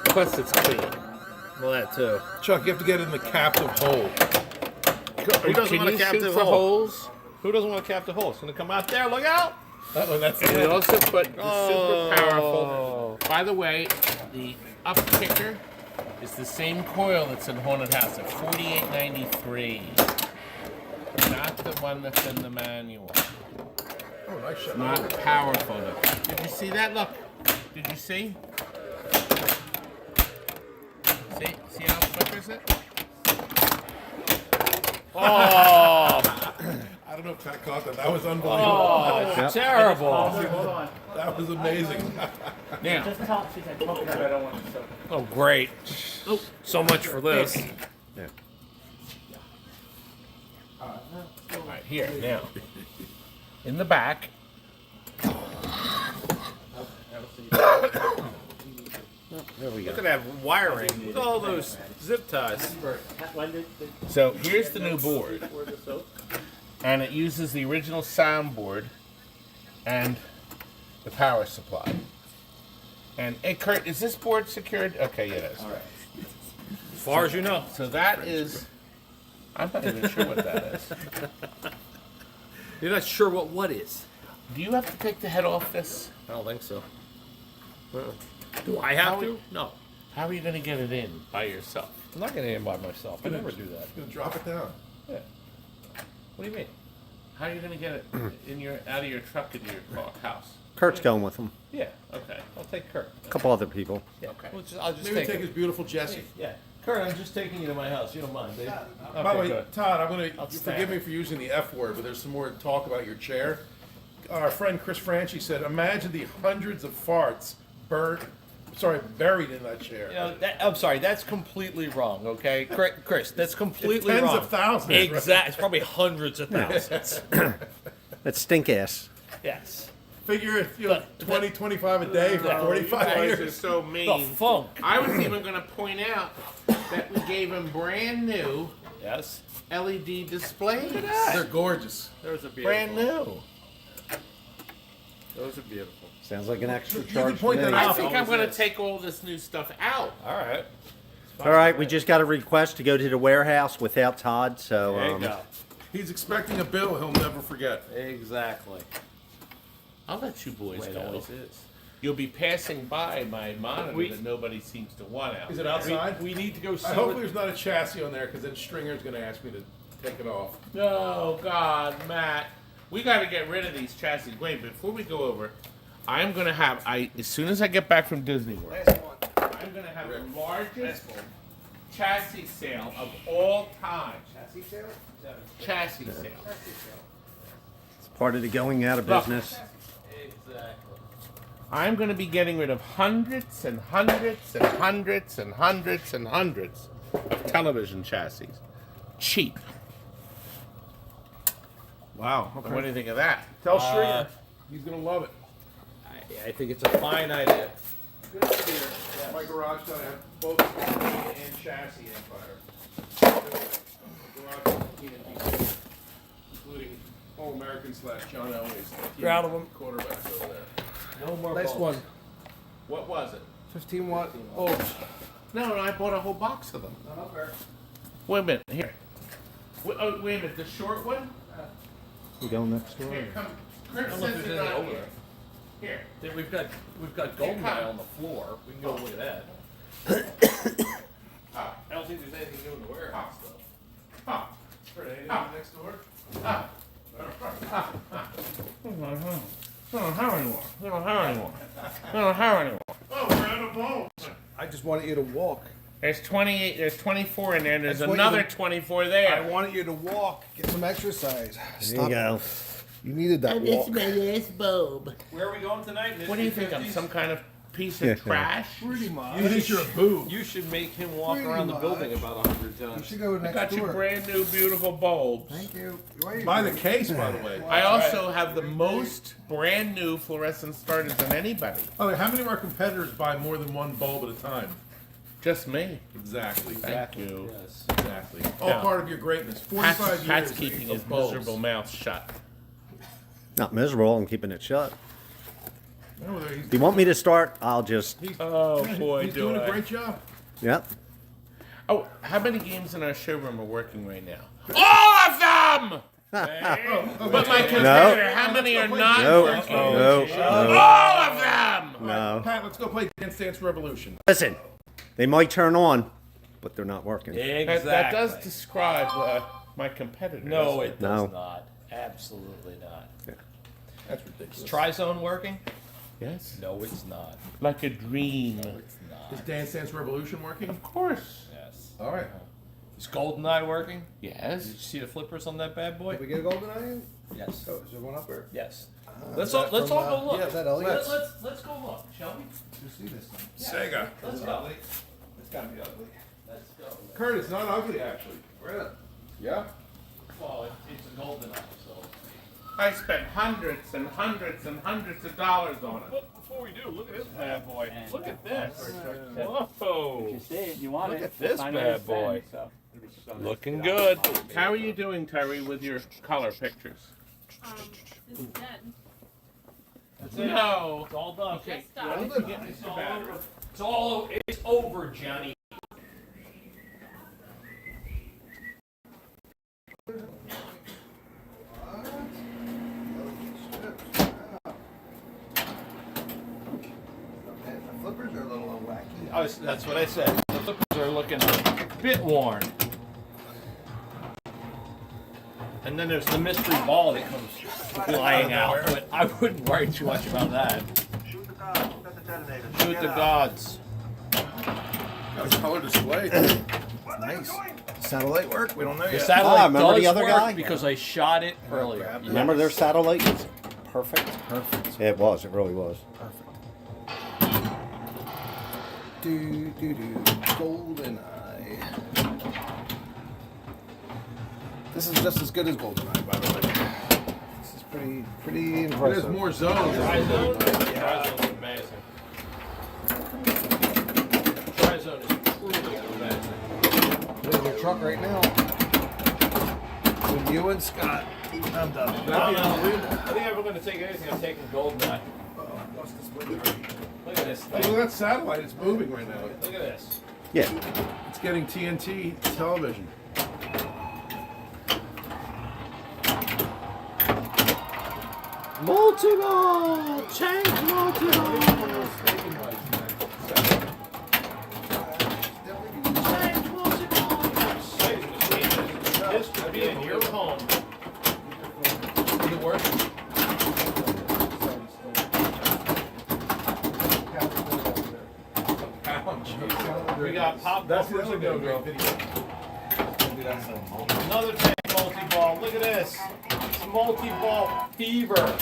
Plus, it's clean. Well, that too. Chuck, you have to get it in the captive hole. Who doesn't Can want a you shoot captive for hole? holes? Who doesn't want a captive hole? It's gonna come out there. Look out! Oh, that's And we it. also put the super powerful. Oh. By the way, the up kicker is the same coil that's in Haunted House at 4893. Not the one that's in the manual. Oh, nice shot. Not powerful enough. Did you see that? Look. Did you see? See how it flickers it? Oh! I don't know if Pat caught that. That was unbelievable. Oh, terrible! Hold on. That was amazing. Now, Just talk. She said, talk to her. I don't want to soak. Oh, great! oh, So much for this. all right, here, now. In the back. There we go. Look at that wiring. Look at all those zip ties. When did So here's the new board. pour the soap? And it uses the original soundboard and the power supply. And hey, Curt, is this board secured? Okay, yeah, it is. As far as you know. So that is. I'm not even sure what that is. You're not sure what is. Do you have to take the head off this? I don't think so. Do I have to? No. How are you going to get it in by yourself? I'm not getting in by myself. I never do that. You're gonna drop it down. Yeah. What do you mean? How are you going to get it out of your truck into your house? Kurt's going with them. Yeah. Okay. I'll take Curt. A couple other people. Yeah. Okay. I'll just Maybe take him. his beautiful Jessie. Yeah. Curt, I'm just taking you to my house. You don't mind, do you? By the way, good. Todd, I'm gonna I'll forgive me for using the F word, but there's some more talk about your chair. Our friend Chris Franchi said, "Imagine the hundreds of farts buried in that chair." You know, I'm sorry, that's completely wrong, okay? Chris, that's completely Tens wrong. of thousands, right? Exactly. It's probably hundreds of thousands. That's stink ass. Yes. Figure, 20, 25 a day for 45 You guys are years. so The mean. funk. I was even going to point out that we gave him brand new Yes. LED displays. They're gorgeous. Those are beautiful. Brand new. Those are beautiful. Sounds like an extra You can charge. point to me. that I out. think I'm going to take all this new stuff out. All right. All right, we just got a request to go to the warehouse without Todd, so There you go. He's expecting a bill he'll never forget. Exactly. I'll let you boys Way it go. always is. You'll be passing by my monitor that nobody seems to want out. Is it outside? We need to go see Hopefully there's not a chassis on there, because then Stringer's going to ask me to take it off. Oh, God, Matt. We got to get rid of these chassis. Wait, before we go over, I'm going to have, as soon as I get back from Disney World, I'm going to have the largest chassis sale of all time. Chassis sale? Chassis sale. it's part of the going out of Look. business. Exactly. I'm going to be getting rid of hundreds and hundreds and hundreds and hundreds and hundreds of television chassis. Cheap. Wow. What do you think of that? Tell Stringer. He's going to love it. I think it's a fine idea. My garage does have both TNT and chassis Empire. Garage TNT, including All-American / John Elway's Proud of him. quarterback over there. No more Nice bulbs. one. What was it? 15 watt. Oh, No, I bought a whole box of them. Wait a minute. Here. Wait a minute. The short one? We go next door. Here, come. Kurt I don't know if says there's it's any not over here. Here. There, we've got Goldeneye on the floor. We can go look at that. I don't think there's anything new in the warehouse though. Next door. They don't have anymore. They don't have anymore. They don't have anymore. Oh, we're out of bones. I just wanted you to walk. There's 28. There's 24 in there, and there's That's what another you- 24 I there. wanted you to walk, get some exercise. There you go. You needed that walk. last bulb. Where are we going tonight? What do you think? I'm some kind of piece of trash? Pretty much. You think you're a boob. You should make him walk Pretty around the much. building about 100 You times. should go I next got you door. brand new, beautiful bulbs. Thank you. Where are you Buy the going? case, by the way. I also have the most brand new fluorescent starters than anybody. Oh, how many of our competitors buy more than one bulb at a time? Just me. Exactly. Thank you. Yes. Exactly. All Yeah. part of your greatness. Pat's, 45 years. Pat's keeping his of bulbs. miserable mouth shut. Not miserable. I'm keeping it shut. No, he's, If you want me to start, I'll just. Oh boy, he's do doing I. a great job. Yep. Oh, how many games in our showroom are working right now? All of them! But my competitor, how many are not No. working? No. All of them! No. Pat, let's go play Dance Dance Revolution. Listen, they might turn on, but they're not working. Exactly. That does describe my competitor. No, doesn't it does No. not. Absolutely not. That's ridiculous. Is Tri-Zone working? Yes. No, it's not. Like a dream. It's not. Is Dance Dance Revolution working? Of course. Yes. All right. Is Goldeneye working? Did you Yes. see the flippers on that bad boy? Did we get a golden eye in? Yes. Oh, is there one up there? Yes. Is Let's that all from, go look. Yeah, is that Elliot's? Let's go look, shall we? Let's see this thing. Sega. Let's go. It's gotta be ugly. Let's go. Kurt, it's not ugly, actually. Really? Yeah? Well, it's a Goldeneye, so. I spent hundreds and hundreds and hundreds of dollars on it. But before we do, look at this bad boy. Look at this. If Whoa. you see it, you want Look it. at this find where bad it's been, boy. so it'll be so nice Looking to get out. good. How are you doing, Terry, with your color pictures? This is dead. That's it. No. It's all done. Okay. Just stop. It's over, Johnny. The flippers are a little wacky. That's what I said. The flippers are looking a bit worn. And then there's the mystery ball that comes flying out, but I wouldn't worry too much about that. Shoot the gods. Got a color display. Nice. Satellite work? We don't know The yet. satellite remember does the other work guy? because I shot it earlier. Remember their satellite was perfect? Perfect. It was. It really was. Perfect. GoldenEye. This is just as good as GoldenEye, by the way. This is pretty There's impressive. more zones. Tri-zone? Tri-zone is amazing. Tri-zone is truly amazing. We're in the truck right now. With you and Scott. I'm done. I think if we're going to take anything, I'm taking GoldenEye. Lost this window already. Look at this Look thing. at that satellite. It's moving right now. Look at this. Yeah. It's getting TNT television. Multi-ball! Tank multi-ball! This could be in your home. Is it working? We got pop That's the bumpers other and go-go. great video. Another tank multi-ball. Look at this. It's multi-ball fever.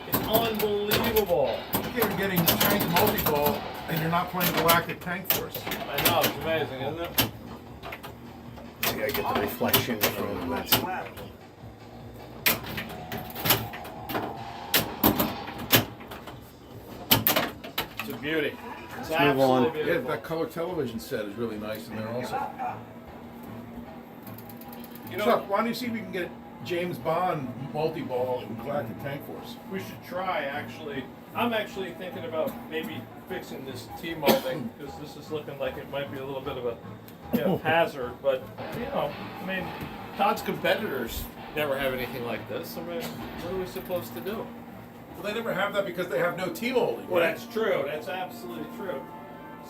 It's unbelievable. You're getting tank multi-ball and you're not playing Galactic Tank Force. I know, it's amazing, isn't it? I gotta get the reflection from that. It's a beauty. It's Let's move on. absolutely Yeah, beautiful. that color television set is really nice in there also. You know, Chuck, why don't you see if we can get James Bond multi-ball in Galactic Tank Force? we should try, actually. I'm actually thinking about maybe fixing this T-molding, because this is looking like it might be a little bit of a hazard, but, you know, I mean, Todd's competitors never have anything like this. I mean, what are we supposed to do? Well, they never have that because they have no T-molding. Well, that's true. That's absolutely true.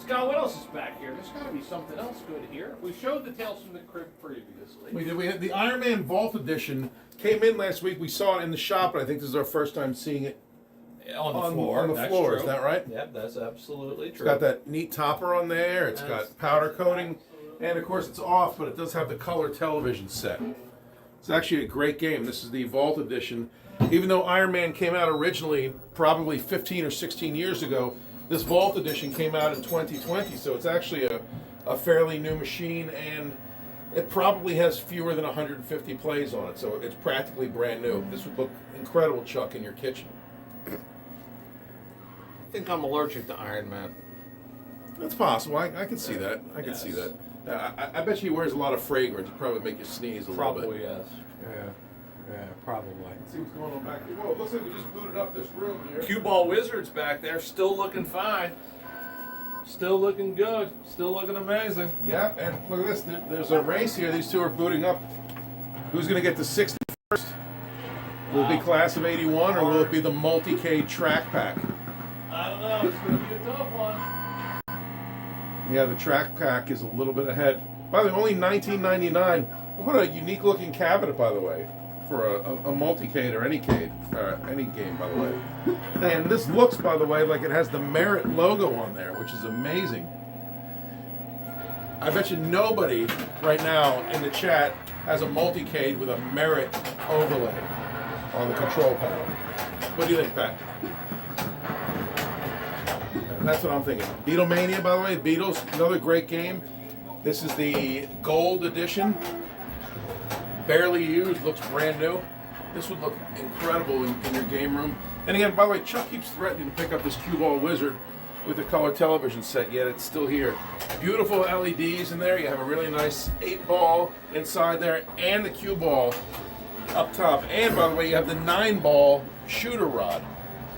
Scott, what else is back here? There's got to be something else good here. We showed the Tales from the Crypt previously. We did. We had the Iron Man Vault edition came in last week. We saw it in the shop, and I think this is our first time seeing it On the on floor. On the that's floor, true. is that right? Yep, that's absolutely It's true. got that neat topper on there. It's got powder coating, and of course it's off, but it does have the color television set. It's actually a great game. This is the Vault edition. Even though Iron Man came out originally probably 15 or 16 years ago, this Vault edition came out in 2020, so it's actually a fairly new machine, and it probably has fewer than 150 plays on it, so it's practically brand new. This would look incredible, Chuck, in your kitchen. I think I'm allergic to Iron Man. That's possible. I can see that. I can see that. I bet you he wears a lot of fragrance. It'd probably make you sneeze a little bit. Probably, yes. Yeah, probably. Let's see what's going on back here. Whoa, it looks like we just booted up this room here. Cue Ball Wizards back there, still looking fine. Still looking good. Still looking amazing. Yep, and look at this. There's a race here. These two are booting up. Who's going to get the 61st? Will it be Class of 81 or will it be the Multi-K Track Pack? I don't know. It's going to be a tough one. Yeah, the Track Pack is a little bit ahead. By the way, only $19.99. What a unique looking cabinet, by the way, for a multi-cade or any game, by the way. And this looks, by the way, like it has the Merit logo on there, which is amazing. I bet you nobody right now in the chat has a multi-cade with a Merit overlay on the control panel. What do you think, Pat? That's what I'm thinking. Beatlemania, by the way, Beatles, another great game. This is the gold edition. Barely used, looks brand new. This would look incredible in your game room. And again, by the way, Chuck keeps threatening to pick up this Cue Ball Wizard with the color television set, yet it's still here. Beautiful LEDs in there. You have a really nice 8-ball inside there and the cue ball up top. And by the way, you have the 9-ball shooter rod.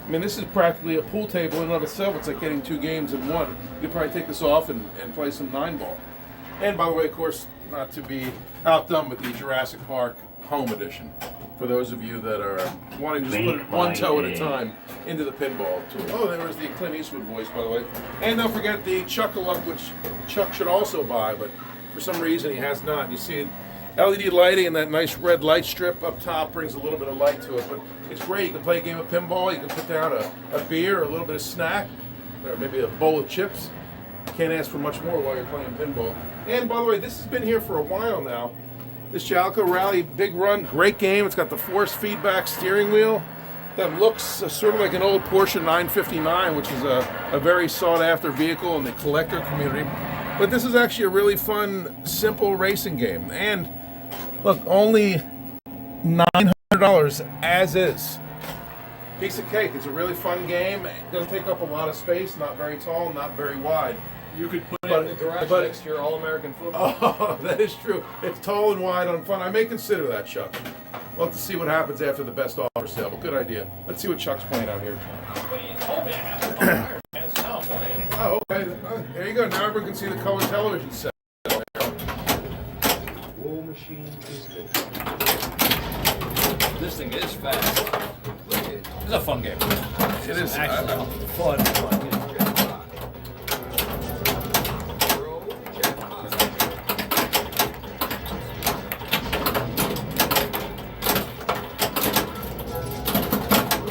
I mean, this is practically a pool table in and of itself. It's like getting 2 games in one. You could probably take this off and play some 9-ball. And by the way, of course, not to be outdone with the Jurassic Park home edition. For those of you that are wanting to just put one toe at a time into the pinball tool. Oh, there was the Clint Eastwood voice, by the way. And don't forget the Chuck-a-Luck, which Chuck should also buy, but for some reason he has not. You see LED lighting and that nice red light strip up top brings a little bit of light to it, but it's great. You can play a game of pinball, you can put down a beer, a little bit of snack, or maybe a bowl of chips. Can't ask for much more while you're playing pinball. And by the way, this has been here for a while now. This Jalco Rally Big Run, great game. It's got the force feedback steering wheel that looks sort of like an old Porsche 959, which is a very sought after vehicle in the collector community. But this is actually a really fun, simple racing game. And look, only $900 as is. Piece of cake. It's a really fun game. It doesn't take up a lot of space, not very tall, not very wide. You could put it in the garage next to your All-American football. Oh, that is true. It's tall and wide on fun. I may consider that, Chuck. We'll have to see what happens after the best offer sale, but good idea. Let's see what Chuck's playing out here. Well, you told me I have to fire, man, so now I'm playing it. Oh, okay. There you go. Now everyone can see the color television set. War machine is good. This thing is fast. It's a fun game. It is. Actually, fun game.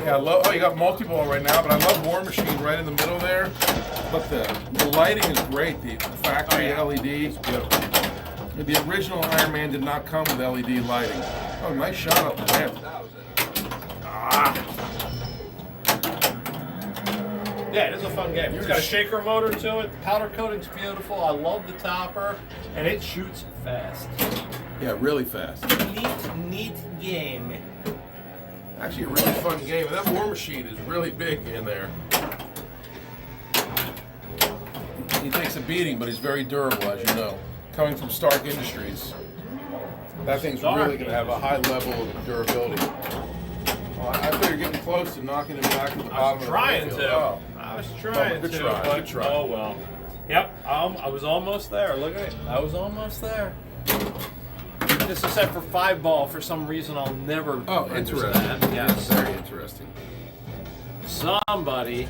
Yeah, I love. Oh, you got multi-ball right now, but I love War Machine right in the middle there. But the lighting is great. The factory LED is beautiful. The original Iron Man did not come with LED lighting. Oh, nice shot up the ramp. Yeah, it is a fun game. It's got a shaker motor to it. Powder coating's beautiful. I love the topper, and it shoots fast. Yeah, really fast. Neat game. Actually, a really fun game. And that War Machine is really big in there. He takes a beating, but he's very durable, as you know. Coming from Stark Industries, that thing's really going to have a high level of durability. Well, I thought you were getting close to knocking him back to the bottom of the Trying field. to. Oh. I was trying good to. try, But, good try. Oh well. Yep. I was almost there. Look at it. I was almost there. This is set for 5-ball. For some reason, I'll never. Oh, interesting. understand. Yes. Very interesting. Somebody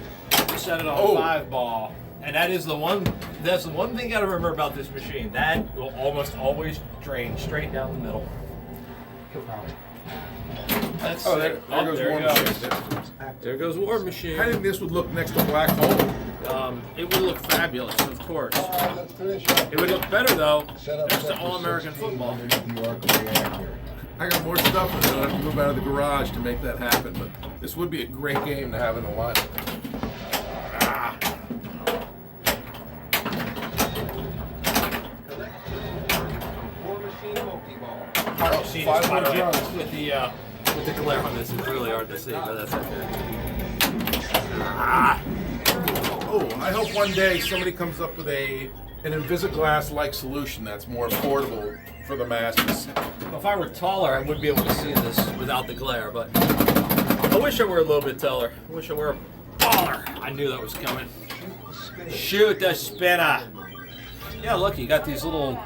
set it on Oh. 5-ball, and that is the one. That's the one thing you got to remember about this machine. That will almost always drain straight down the middle. That's Oh, there goes there War it goes. Machine. There goes War Machine. I think this would look next to Black Hole. It would look fabulous, of course. It would look better though next to All-American football. I got more stuff, and I have to move out of the garage to make that happen. But this would be a great game to have in the lineup. See, 5 by the way, runs. with the glare on this, it's really hard to see, but that's okay. Oh, I hope one day somebody comes up with an Invisiglass-like solution that's more affordable for the masses. Well, if I were taller, I would be able to see this without the glare, but I wish I were a little bit taller. I wish I were taller. I knew that was coming. Shoot the spinner. Yeah, look, you got these little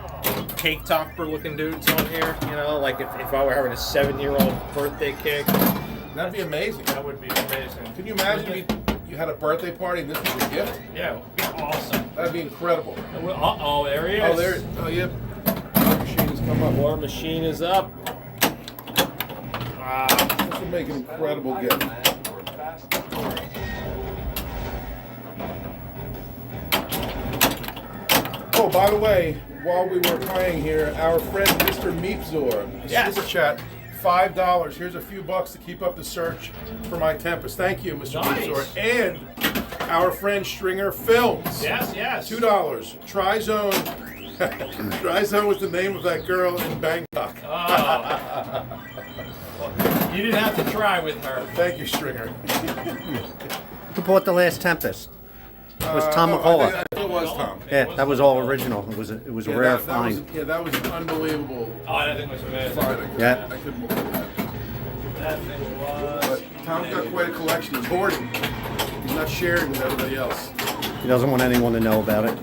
cake topper looking dudes on here, you know, like if I were having a 7-year-old birthday cake. That'd be amazing. That would be amazing. Can you imagine if you had a birthday party and this was a gift? Yeah, it would be awesome. That'd be incredible. Uh-oh, there he is. Oh, there. Oh, yep. War Machine has come up. War Machine is up. This would make an incredible gift. Oh, by the way, while we were playing here, our friend Mr. Meepzor, super chat, $5. Here's a few bucks to keep up the search for my Tempest. Thank you, Mr. Nice. Meepzor. And our friend Stringer Films. Yes, yes. $2. Tri-Zone. Tri-Zone was the name of that girl in Bangkok. Oh. You didn't have to try with her. Thank you, Stringer. Who bought the last Tempest? It was Tom I McCullough. think it was Tom. Yeah, that was all original. It was a rare find. That was an unbelievable Oh, that thing was amazing. find. Yeah. I couldn't believe that. That thing was. But Tom's got quite a collection. He's hoarding. He's not sharing with everybody else. He doesn't want anyone to know about it.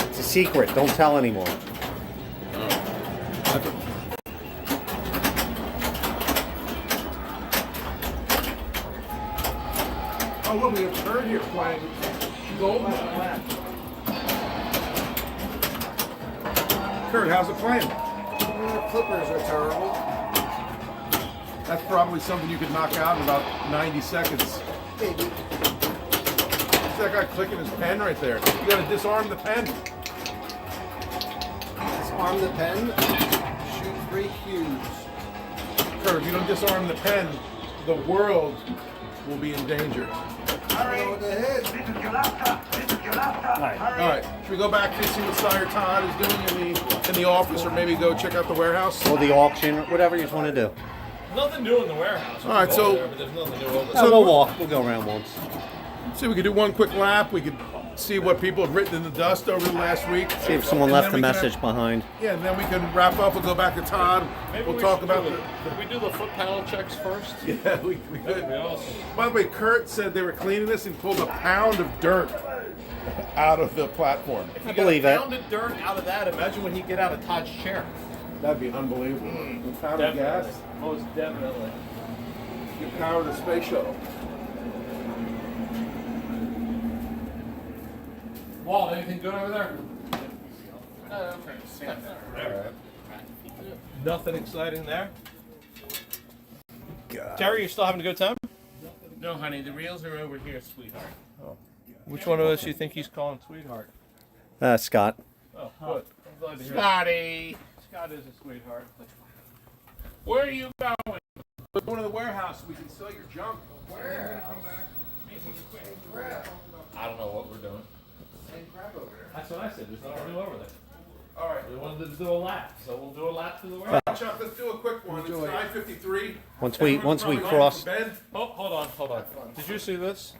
It's a secret. Don't tell anyone. Oh, look, we have Curt here playing Golden. Curt, how's it playing? Clippers are terrible. That's probably something you could knock out in about 90 seconds. Maybe. See that guy clicking his pen right there. You gotta disarm the pen. Disarm the pen. Shoot 3 cubes. Curt, if you don't disarm the pen, the world will be in danger. Go ahead. All right. Should we go back to see what Sire Todd is doing in the office, or maybe go check out the warehouse? Or the auction, whatever you want to do. Nothing new in the warehouse. All right, so- There, but there's nothing new over So there. we'll walk. We'll go around once. See, we could do one quick lap. We could see what people have written in the dust over the last week. See if someone And left then a we can message behind. Yeah, and then we can wrap up. We'll go back to Todd. Maybe We'll we talk should about do the. Could we do the foot panel checks first? Yeah, we That'd be could. awesome. By the way, Curt said they were cleaning this and pulled a pound of dirt out of the platform. I believe it. Pounded dirt out of that. Imagine when he get out of Todd's chair. That'd be unbelievable. The pound of gas. Most definitely. You power the space shuttle. Walt, anything good over there? Nothing exciting there. Terry, you still having a good time? No, honey, the reels are over here, sweetheart. Which one of us you think he's calling sweetheart? Scott. Oh, good. I'm glad to hear Scotty, Scott is a sweetheart. where are you going? We're going to the warehouse. We can sell your junk. Where? I don't know what we're doing. That's what I said. There's nothing new over there. All right. We wanted to do a lap, so we'll do a lap to the warehouse. Chuck, let's do a quick one. It's 9:53. Once we Everyone's probably cross. going to bed. Oh, hold on. Did you see this?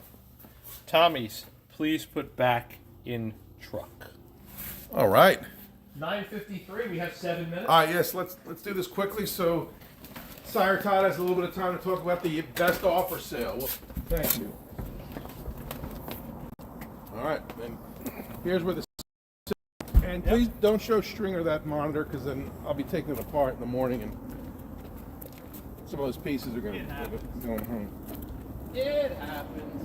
Tommy's, please put back in truck. All right. 9:53. We have 7 minutes. All right, yes, let's do this quickly. So, Sire Todd has a little bit of time to talk about the best offer sale. Well, thank you. All right, and here's where the. And please don't show Stringer that monitor, because then I'll be taking it apart in the morning, and some of those pieces are going to be going home. It happens.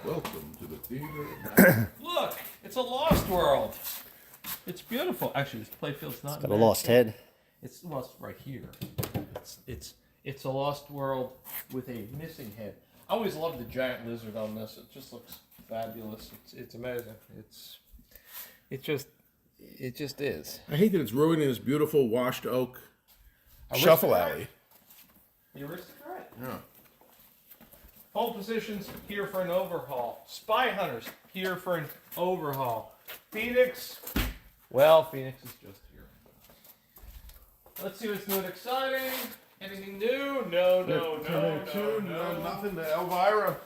Welcome to the theater. Look, it's a lost world. It's beautiful. Actually, this playfield's not. Got a lost head. It's lost right here. It's a lost world with a missing head. I always loved the giant lizard on this. It just looks fabulous. It's amazing. It just is. I hate that it's ruining this beautiful washed oak shuffle alley. The aristocrat. Yeah. Pole positions here for an overhaul. Spy hunters here for an overhaul. Phoenix. Well, Phoenix is just here. Let's see what's new and exciting. Anything new? No. Nothing. The Elvira.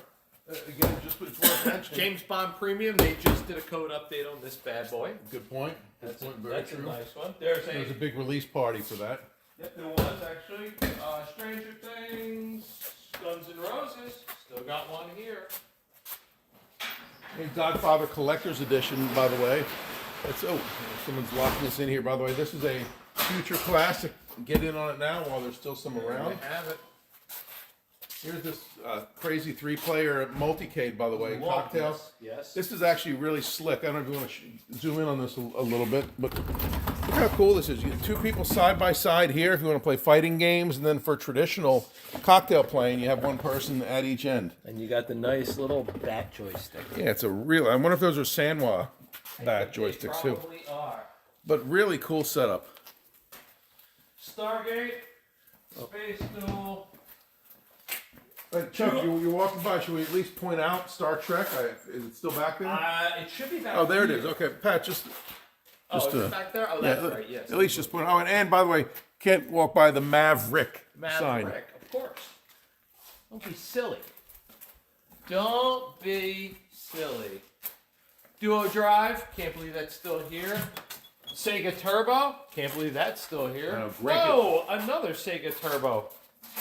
Again, just it's worth mentioning. James Bond Premium. They just did a code update on this bad boy. Good point. That's Very a true. nice one. There's There was a a. big release party for that. Yep, there was actually. Stranger Things. Guns N' Roses. Still got one here. Hey, Godfather Collector's Edition, by the way. It's someone's locking us in here. By the way, this is a future classic. Get in on it now while there's still some around. They have it. Here's this crazy 3-player multicade, by the way, cocktail. Yes. This is actually really slick. I don't know if you want to zoom in on this a little bit, but look how cool this is. You get two people side by side here if you want to play fighting games, and then for traditional cocktail playing, you have one person at each end. And you got the nice little bat joystick. Yeah, it's a real. I wonder if those are Sanwa bat joysticks too. Probably are. But really cool setup. Stargate. Space Duel. Chuck, you're walking by. Should we at least point out Star Trek? Is it still back there? It should be back Oh, there it here. is. Okay, Pat, just Oh, Just is it back there? Oh, that's right. Yes. At least just put. Oh, and by the way, can't walk by the Maverick sign. Maverick, of course. Don't be silly. Don't be silly. Duo Drive, can't believe that's still here. Sega Turbo, can't believe that's still here. Oh, great. Whoa, another Sega Turbo.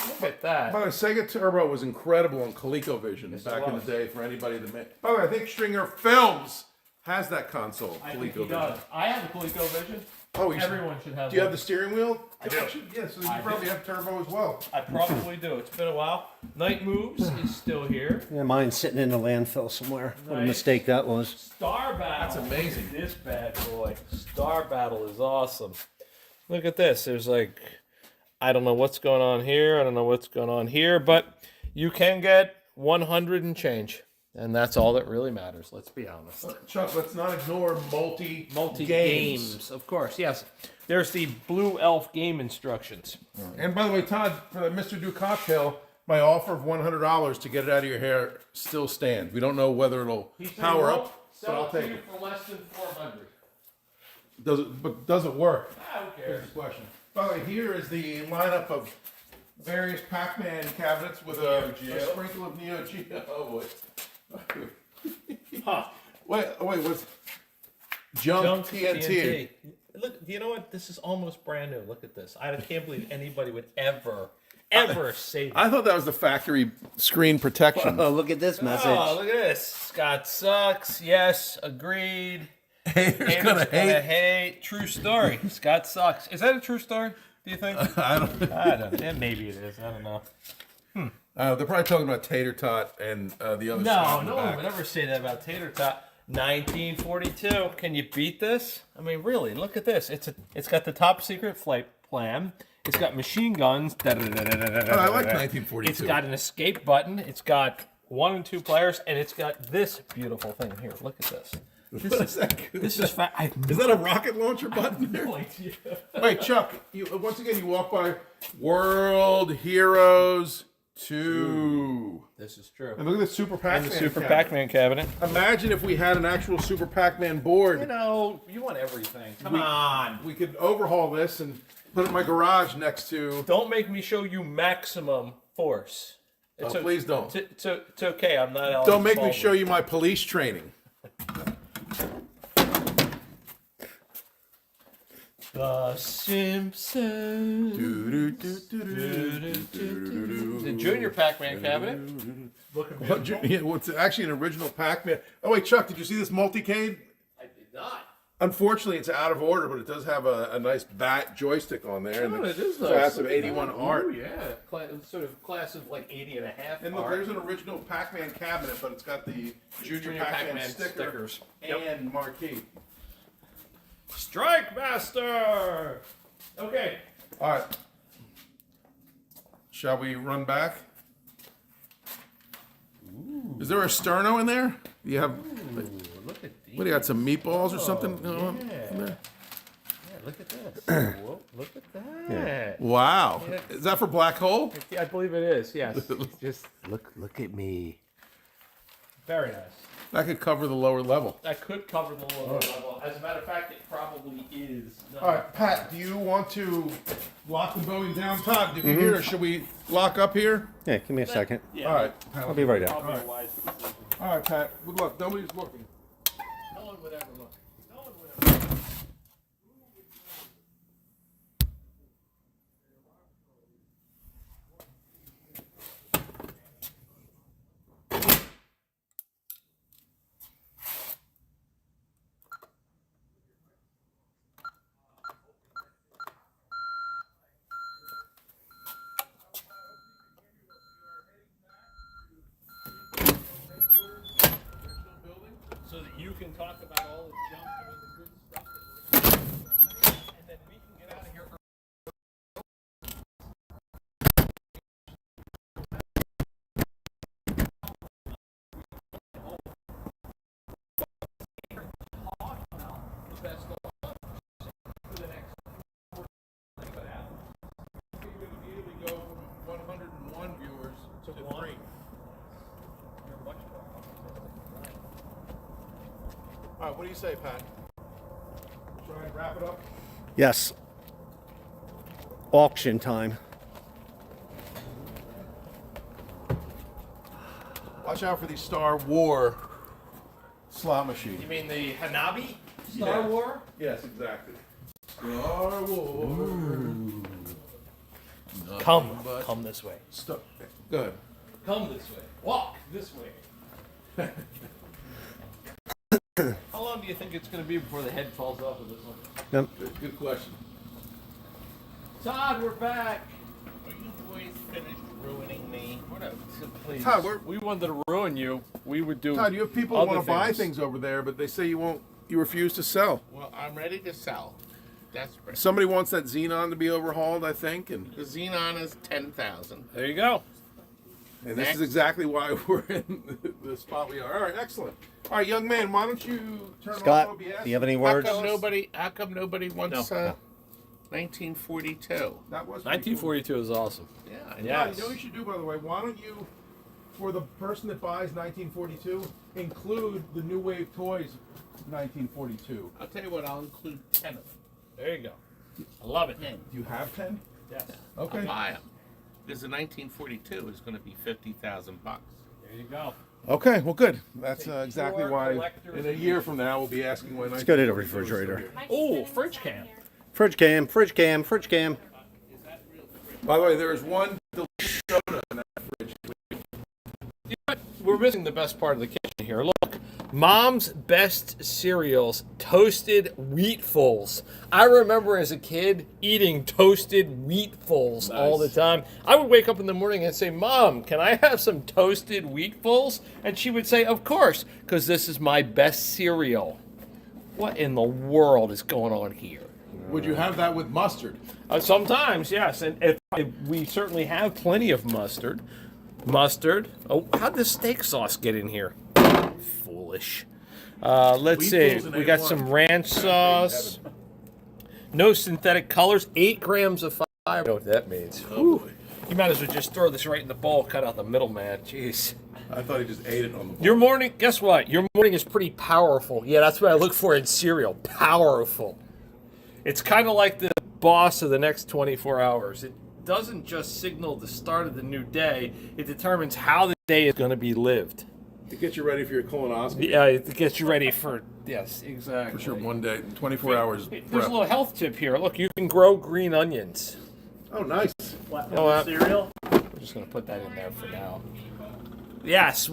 Look at that. By the way, Sega Turbo was incredible on ColecoVision back in the was. day for anybody that made. By the way, I think Stringer Films has that console. I think he ColecoVision. does. I have a ColecoVision. Oh, Everyone should have Do you one. have the steering wheel? I do. Yes, so you I probably do. have Turbo as well. I probably do. It's been a while. Night Moves is still here. Yeah, mine's sitting in the landfill somewhere. What a Nice. mistake that was. Star Battle. That's amazing. Look at this bad boy. Star Battle is awesome. Look at this. There's like, I don't know what's going on here. I don't know what's going on here, but you can get 100 and change. And that's all that really matters. Let's be honest. Chuck, let's not ignore multi Games, of course. Yes. There's the Blue Elf game instructions. And by the way, Todd, for the Mr. Do cocktail, my offer of $100 to get it out of your hair still stands. We don't know whether it'll power up, but Sell I'll it to take you it. for less than 400. Does it work? Who cares? Here's the question. By the way, here is the lineup of various Pac-Man cabinets with a sprinkle of Neo Geo. Oh boy. Huh. Wait, what's Jump TNT? Look, you know what? This is almost brand new. Look at this. I can't believe anybody would ever say that. I thought that was the factory screen protection. Oh, look at this message. Oh, look at this. Scott sucks. Yes, agreed. Haters gonna hate. True story. Scott sucks. Is that a true story? Do you think? I don't. Yeah, maybe it is. I don't know. They're probably talking about Tater Tot and the other. No, Scott in the no one back. would ever say that about Tater Tot. 1942. Can you beat this? I mean, really, look at this. It's got the top secret flight plan. It's got machine guns. I like 1942. It's got an escape button. It's got 1 and 2 players, and it's got this beautiful thing here. Look at this. What is that? This is Is that a rocket launcher button there? no idea. Wait, Chuck. Once again, you walk by World Heroes 2. This is true. And look at the Super Pac-Man. And the Super cabinet. Pac-Man cabinet. Imagine if we had an actual Super Pac-Man board. You know, you want everything. Come on. We could overhaul this and put it in my garage next to. Don't make me show you maximum force. It's Please don't. It's okay. I'm not. Alex Don't make me Baldwin. show you my police training. The Simpsons. The Junior Pac-Man cabinet. Looking beautiful. Yeah, well, it's actually an original Pac-Man. Oh wait, Chuck, did you see this multicade? I did not. Unfortunately, it's out of order, but it does have a nice bat joystick on there. And Oh, it is class nice. of 81 art. Oh, yeah. Sort of class of like 80 and a half And look, art. there's an original Pac-Man cabinet, but it's got the Junior Junior Pac-Man Pac-Man stickers. and marquee. Strike Master! Okay. All right. Shall we run back? Is there a sterno in there? You have. Look at these. What do you got? Some meatballs or something? Yeah. in there? Yeah, look at this. Whoa, look at that. Wow. Is that for Black Hole? I believe it is, yes. Just look at me. Very nice. That could cover the lower level. That could cover the lower level. As a matter of fact, it probably is. No. All right, Pat, do you want to lock the building down? Todd, if you're here, should we lock up here? Yeah, give me a second. Yeah, All right. I'll be right out. probably a wise decision. All right, Pat. Good luck. Nobody's looking. No one would ever look. No one would ever look. So that you can talk about all the junk and the good stuff that we're doing, and then we can get out of here. Go from 101 viewers to 3. You're much more optimistic. All right, what do you say, Pat? Try wrap it up. Yes. Auction time. Watch out for these Star War slot machines. You mean the Hanabi Star War? Yes, exactly. Star Wars. Come this way. Go ahead. Come this way. Walk this way. How long do you think it's going to be before the head falls off of this one? Good question. Todd, we're back. Are you boys finished ruining me? Please. Todd, we wanted to ruin you. We would do. Todd, you have people who want to buy things over there, but they say you won't. You refuse to sell. Well, I'm ready to sell. Desperate. Somebody wants that Xenon to be overhauled, I think, and The Xenon is 10,000. There you go. this is Next. exactly why we're in the spot we are. All right, excellent. All right, young man, why don't you turn Scott, off OBS? do you have any How words? come nobody wants 1942? That was pretty 1942 is awesome. Yeah, I know. Cool. Yes. You know what you should do, by the way? Why don't you, for the person that buys 1942, include the New Wave Toys 1942. I'll tell you what, I'll include 10 of them. There you go. I love it. 10. Do you have 10? Yes. Okay. I'll buy them. Because the 1942 is going to be $50,000. There you go. Okay, well, good. That's Take exactly pure why collector's in a year from now we'll be asking why. Let's go to the refrigerator. Oh, fridge can. Fridge cam, fridge cam, fridge cam. By the way, there is one delicious soda in that fridge. You know what? We're missing the best part of the kitchen here. Look, Mom's Best Cereals, Toasted Wheatfuls. I remember as a kid eating Toasted Wheatfuls all the time. I would wake up in the morning and say, Mom, can I have some Toasted Wheatfuls? And she would say, of course, because this is my best cereal. What in the world is going on here? Would you have that with mustard? Sometimes, yes. And if we certainly have plenty of mustard. Mustard. Oh, how'd the steak sauce get in here? Foolish. Let's see. We got some ranch sauce. No synthetic colors. 8 grams of fiber. I don't know what that means. Whew. You might as well just throw this right in the bowl. Cut out the middleman. Jeez. I thought he just ate it on the bowl. Your morning, guess what? Your morning is pretty powerful. Yeah, that's what I look for in cereal. Powerful. It's kind of like the boss of the next 24 hours. It doesn't just signal the start of the new day. It determines how the day is going to be lived. To get you ready for your colonoscopy. Yeah, it gets you ready for, yes, exactly. For sure, one day, 24 hours. There's a prep. little health tip here. Look, you can grow green onions. Oh, nice. Cereal? We're just going to put that in there for now. Yes,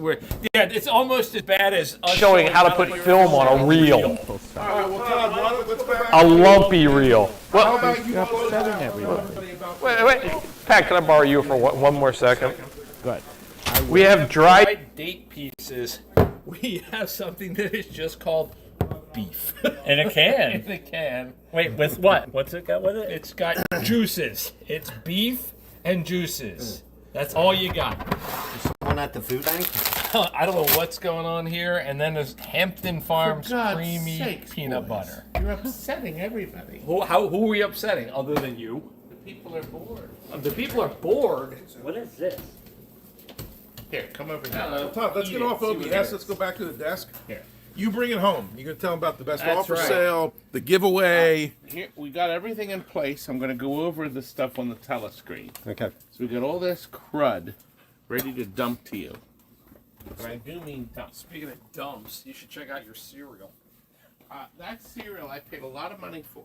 it's almost as bad as us Showing how to put film on a reel. All right, well, Todd, let's go back. A lumpy reel. How about you upsetting everybody? Wait. Pat, can I borrow you for one more second? Good. We have dried date pieces. We have something that is just called beef. In a can. In a can. Wait, with what? What's it got with it? It's got juices. It's beef and juices. That's all you got. Someone at the food bank? I don't know what's going on here. And then there's Hampton Farms For God's creamy sakes, peanut boys. butter. You're upsetting everybody. Who are we upsetting other than you? The people are bored. The people are bored. What is this? Here, come over here. Todd, let's get off OBS. Let's go back to the desk. Here. You bring it home. You're going to tell them about the best That's offer right. sale, the giveaway. Here, we got everything in place. I'm going to go over the stuff on the telescreen. Okay. So we got all this crud ready to dump to you. But I do mean dump. Speaking of dumps, you should check out your cereal. That cereal I paid a lot of money for.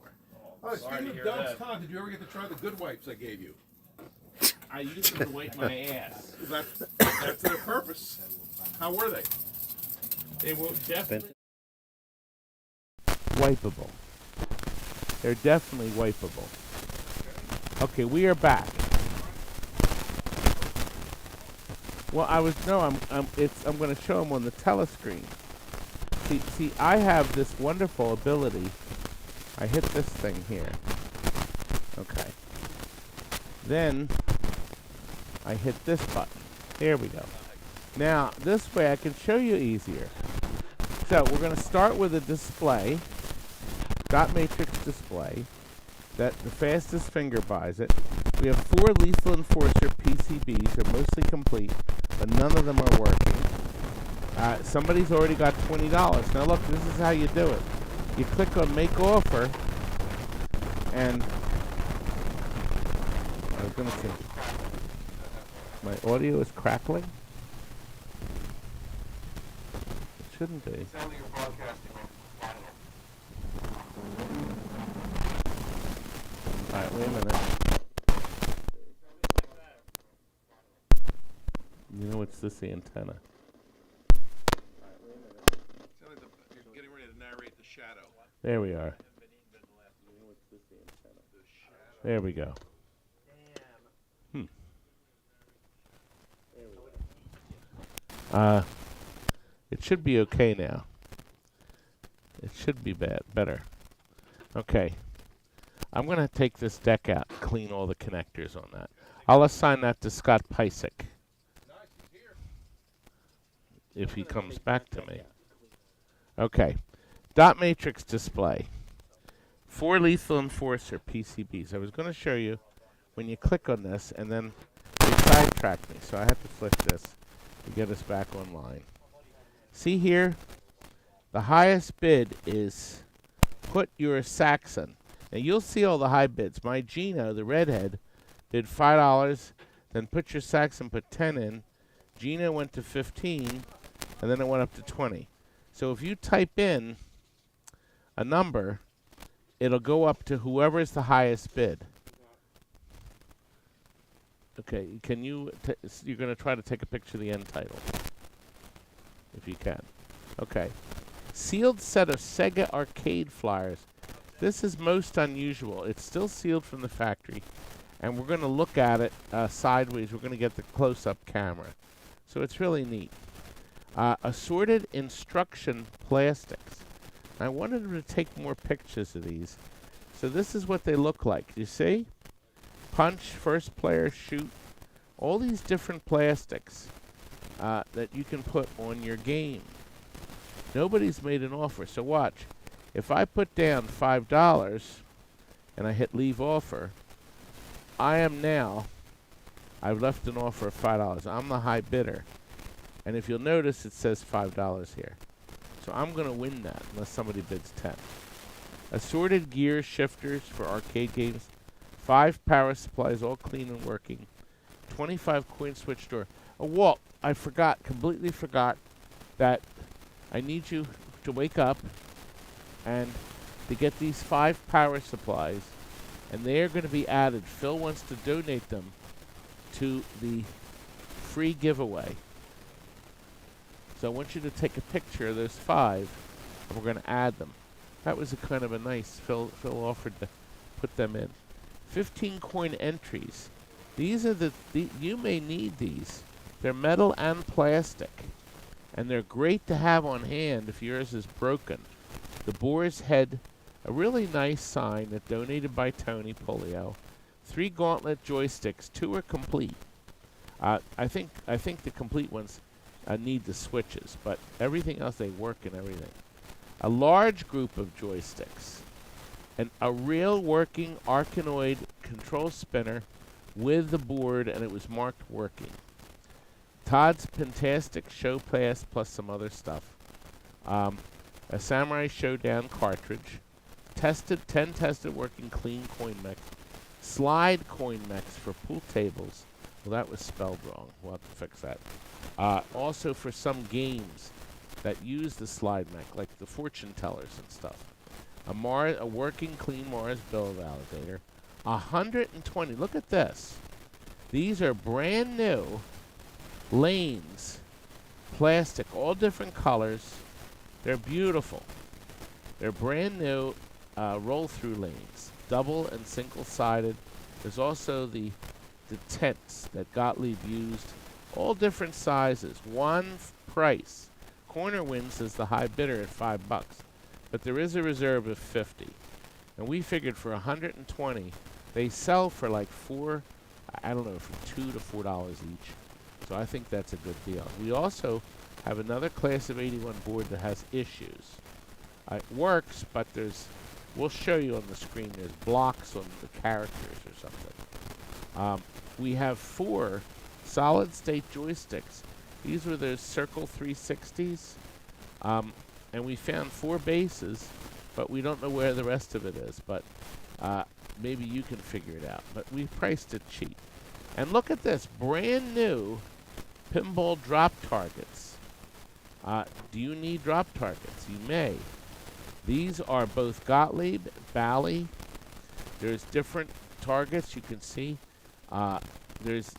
Oh, Sorry speaking to of hear dumps, that. Todd, did you ever get to try the good wipes I gave you? I used them to wipe my ass. That's their purpose. How were they? They were definitely wipeable. They're definitely wipeable. Okay, we are back. Well, I'm going to show them on the telescreen. See, I have this wonderful ability. I hit this thing here. Okay. Then I hit this button. There we go. Now, this way I can show you easier. So, we're going to start with a display, dot matrix display, that the fastest finger buys it. We have 4 Lethal Enforcer PCBs. They're mostly complete, but none of them are working. Somebody's already got $20. Now look, this is how you do it. You click on Make Offer, And I was going to say, my audio is crackling? It shouldn't be. Alright, wait a minute. You know it's this antenna. You're getting ready to narrate the shadow. There we are. There we go. It should be okay now. It should be better. Okay. I'm going to take this deck out and clean all the connectors on that. I'll assign that to Scott Pisick. If he comes back to me. Okay. Dot matrix display. 4 lethal enforcer PCBs. I was going to show you when you click on this and then it sidetracked me. So I had to flick this to get us back online. See here? The highest bid is put your Saxon. Now you'll see all the high bids. My Gino, the redhead, bid $5. Then put your Saxon, put 10 in. Gino went to 15, and then it went up to 20. So if you type in a number, it'll go up to whoever's the highest bid. Okay, can you? You're going to try to take a picture of the end title, if you can. Okay. Sealed set of Sega arcade flyers. This is most unusual. It's still sealed from the factory, and we're going to look at it sideways. We're going to get the close-up camera. So it's really neat. Assorted instruction plastics. I wanted to take more pictures of these. So this is what they look like. You see? Punch, first player, shoot. All these different plastics that you can put on your game. Nobody's made an offer. So watch. If I put down $5 and I hit leave offer, I've left an offer of $5. I'm the high bidder. And if you'll notice, it says $5 here. So I'm going to win that unless somebody bids 10. Assorted gear shifters for arcade games. 5 power supplies, all clean and working. 25 coin switch door. Oh, Walt, I completely forgot that I need you to wake up and to get these 5 power supplies, and they are going to be added. Phil wants to donate them to the free giveaway. So I want you to take a picture of those 5, and we're going to add them. That was a kind of a nice, Phil offered to put them in. 15 coin entries. These are you may need these. They're metal and plastic, and they're great to have on hand if yours is broken. The Boar's Head, a really nice sign that donated by Tony Polio. 3 gauntlet joysticks, 2 are complete. I think the complete ones need the switches, but everything else, they work and everything. A large group of joysticks, and a real working Arkanoid control spinner with the board, and it was marked working. Todd's Pentastic Show Pass plus some other stuff. A Samurai Showdown cartridge. 10 tested working clean coin mechs. Slide coin mechs for pool tables. Well, that was spelled wrong. We'll have to fix that. Also for some games that use the slide mech, like the fortune tellers and stuff. A working clean Mars bill validator. 120. Look at this. These are brand new lanes. Plastic, all different colors. They're beautiful. They're brand new roll-through lanes. Double and single-sided. There's also the tents that Gottlieb used. All different sizes. One price. Corner wins is the high bidder at $5. But there is a reserve of 50. And we figured for 120, they sell for like $2 to $4 each. So I think that's a good deal. We also have another class of 81 board that has issues. It works, but we'll show you on the screen, there's blocks on the characters or something. We have 4 solid state joysticks. These were the Circle 360s. And we found 4 bases, but we don't know where the rest of it is. But maybe you can figure it out. But we priced it cheap. And look at this, brand new pinball drop targets. Do you need drop targets? You may. These are both Gottlieb, Bally. There's different targets you can see.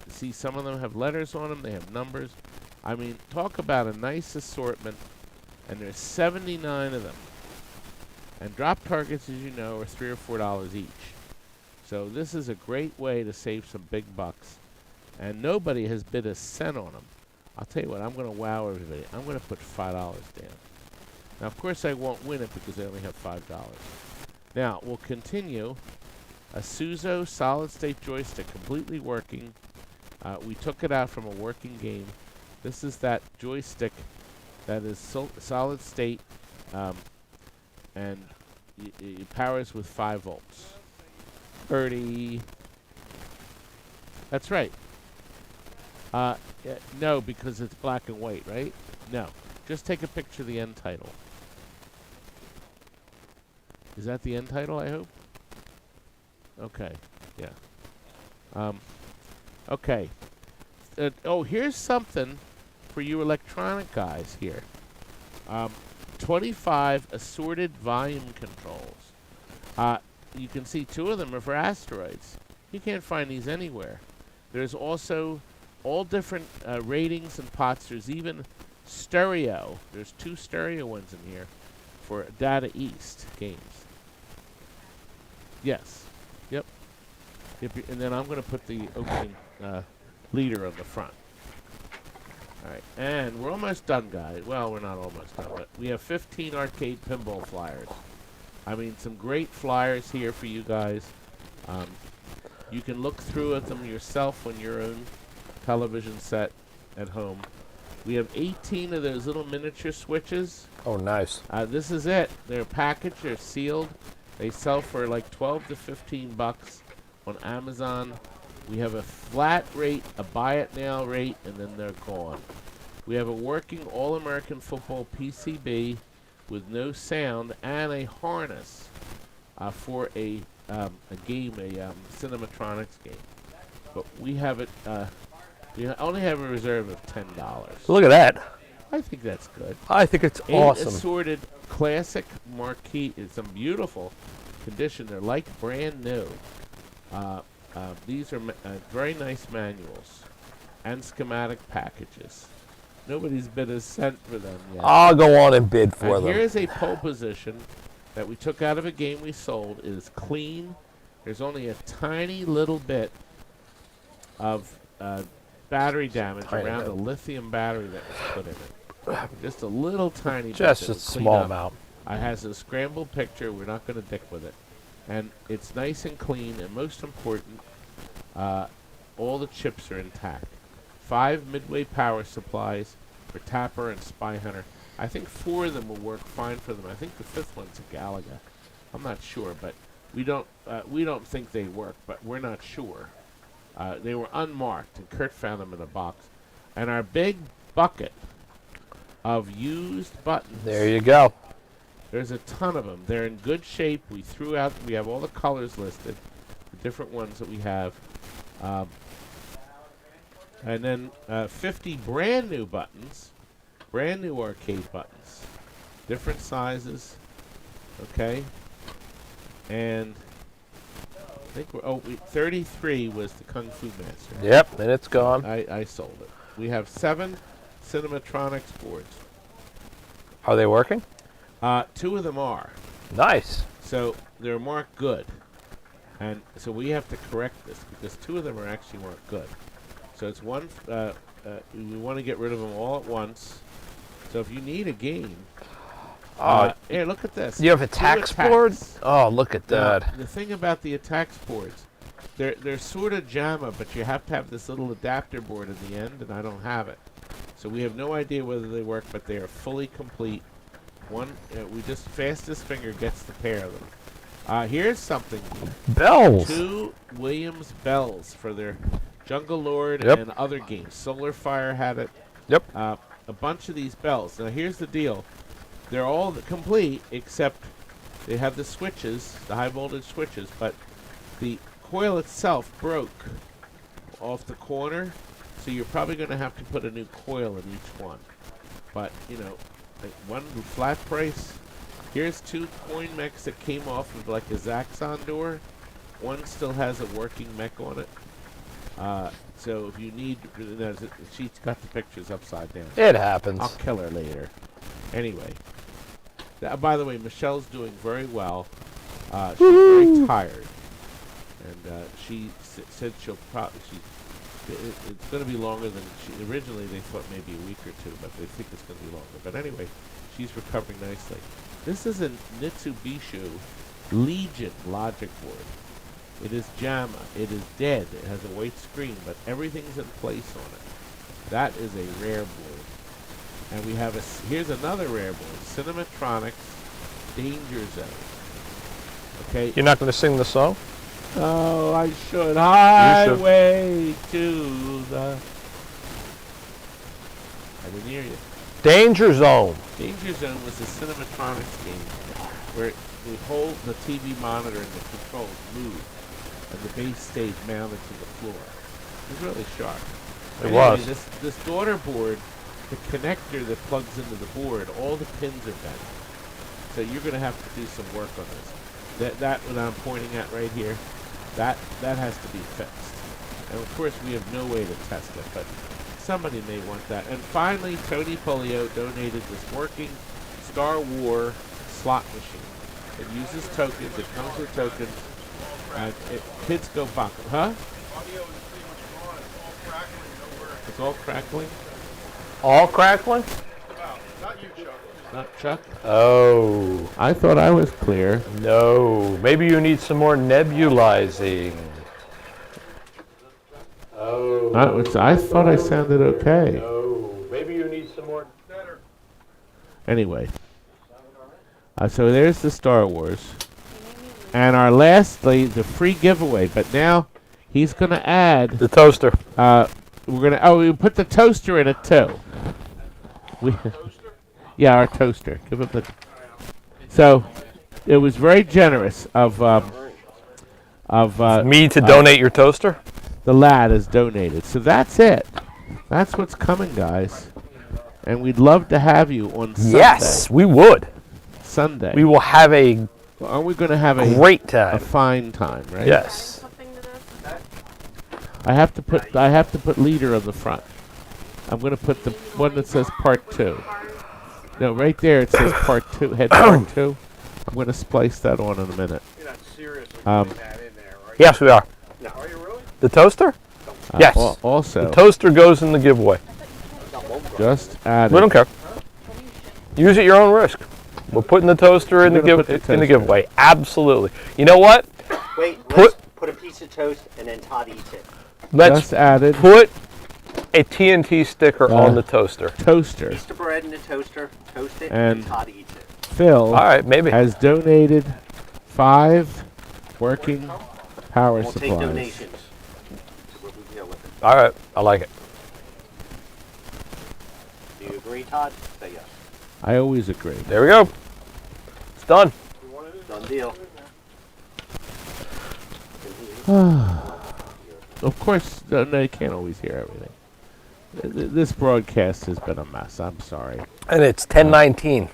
See, some of them have letters on them. They have numbers. I mean, talk about a nice assortment. And there's 79 of them. And drop targets, as you know, are $3 or $4 each. So this is a great way to save some big bucks. And nobody has bid a cent on them. I'll tell you what, I'm going to wow everybody. I'm going to put $5 down. Now, of course, I won't win it because I only have $5. Now, we'll continue. A Suzo solid-state joystick, completely working. We took it out from a working game. This is that joystick that is solid-state, and it powers with 5 volts. 30. That's right. No, because it's black and white, right? No. Just take a picture of the end title. Is that the end title, I hope? Okay. Yeah. Okay. Oh, here's something for you electronic guys here. 25 assorted volume controls. You can see 2 of them are for asteroids. You can't find these anywhere. There's also all different ratings and pots. There's even stereo. There's 2 stereo ones in here for Data East games. Yes. Yep. And then I'm going to put the opening leader on the front. All right. And we're almost done, guys. Well, we're not almost done, but we have 15 arcade pinball flyers. I mean, some great flyers here for you guys. You can look through at them yourself on your own television set at home. We have 18 of those little miniature switches. Oh, nice. This is it. They're packaged. They're sealed. They sell for like 12 to 15 bucks on Amazon. We have a flat rate, a buy it now rate, and then they're gone. We have a working All-American Football PCB with no sound and a harness for a game, a Cinematronics game. But we have it. We only have a reserve of $10. Look at that. I think that's good. I think it's 8 awesome. assorted classic marquee. It's in beautiful condition. They're like brand new. These are very nice manuals and schematic packages. Nobody's bid a cent for them yet. I'll go on and bid for them. Here's a pole position that we took out of a game we sold. It is clean. There's only a tiny little bit of battery damage around the lithium battery that was put in it. Just a little tiny bit. Just a small amount. It has a scrambled picture. We're not going to dick with it. And it's nice and clean, and most important, all the chips are intact. 5 Midway power supplies for Tapper and Spy Hunter. I think 4 of them will work fine for them. I think the 5th one's a Galaga. I'm not sure, but we don't think they work, but we're not sure. They were unmarked, and Curt found them in a box. And our big bucket of used buttons. There you go. There's a ton of them. They're in good shape. We threw out. We have all the colors listed, the different ones that we have, and then 50 brand new buttons, brand new arcade buttons, different sizes. Okay, and I think 33 was the Kung Fu Master. Yep, and it's gone. I sold it. We have 7 Cinematronics boards. Are they working? 2 of them are. Nice. So they're marked good. And so we have to correct this because 2 of them are actually marked good. So it's one, we want to get rid of them all at once. So if you need a game, here, look at this. You have attacks boards? Oh, look at that. The thing about the attacks boards, they're sort of JAMA, but you have to have this little adapter board at the end, and I don't have it. So we have no idea whether they work, but they are fully complete. One, we just fastest finger gets the pair of them. Here's something. Bells. 2 Williams bells for their Jungle Lord and other games. Solar Fire had it. Yep. A bunch of these bells. Now here's the deal. They're all complete except they have the switches, the high voltage switches, but The coil itself broke off the corner, so you're probably going to have to put a new coil in each one. But, you know, like one flat price. Here's 2 coin mechs that came off of like a Zaxxon door. One still has a working mech on it. So if you need, she's got the pictures upside down. It happens. I'll kill her later. Anyway, by the way, Michelle's doing very well. She's very tired, and she said she'll probably it's going to be longer than originally they thought, maybe a week or 2, but they think it's going to be longer. But anyway, she's recovering nicely. This is a Mitsubishi Legion logic board. It is JAMA. It is dead. It has a white screen, but everything's in place on it. That is a rare board. And we have here's another rare board. Cinematronics Danger Zone. Okay. You're not going to sing the song? Oh, I should. Highway to the... I didn't hear you. Danger Zone. Danger Zone was a Cinematronics game where the whole, the TV monitor and the controls moved, and the base stayed mounted to the floor. It was really sharp. It anyway, was. This daughter board, the connector that plugs into the board, all the pins are bent. So you're going to have to do some work on this. That what I'm pointing at right here, that has to be fixed. And of course we have no way to test it, but somebody may want that. And finally, Tony Polio donated this working Star Wars slot machine. It uses tokens. It comes with tokens. And kids go buck. Huh? It's all crackling. All crackling? Not you, Chuck. Not Chuck? Oh. I thought I was clear. No. Maybe you need some more nebulizing. Oh. I thought I sounded okay. No. Maybe you need some more. Anyway. So there's the Star Wars. And our lastly, the free giveaway. But now he's going to add... The toaster. We put the toaster in it too. Yeah, our toaster. Give him the... So, it was very generous of me to donate your toaster? The lad has donated. So that's it. That's what's coming, guys. And we'd love to have you on Sunday. Yes, we would. Sunday. We will have a Aren't we going to have a great time. A fine time, right? Yes. I have to put leader on the front. I'm going to put the one that says part 2. No, right there it says part 2, head part 2. I'm going to splice that on in a minute. You're not seriously putting that in there, right? Yes, we are. No. Are you really? The toaster? Yes. Also, the toaster goes in the giveaway. Just add We don't care. Use at your own risk. We're putting the toaster in the giveaway. Absolutely. You know what? Wait, let's put a piece of toast and then Todd eats it. Let's put a TNT sticker on the toaster. Toaster. Piece of bread in the toaster, toast it, And and Todd eats it. Phil maybe. has donated 5 working power We'll supplies. take donations. So we'll deal with it. All right, I like it. Do you agree, Todd? Say yes. I always agree. There we go. It's done. Done deal. Of course, no, you can't always hear everything. This broadcast has been a mess. I'm sorry. And it's 10:19.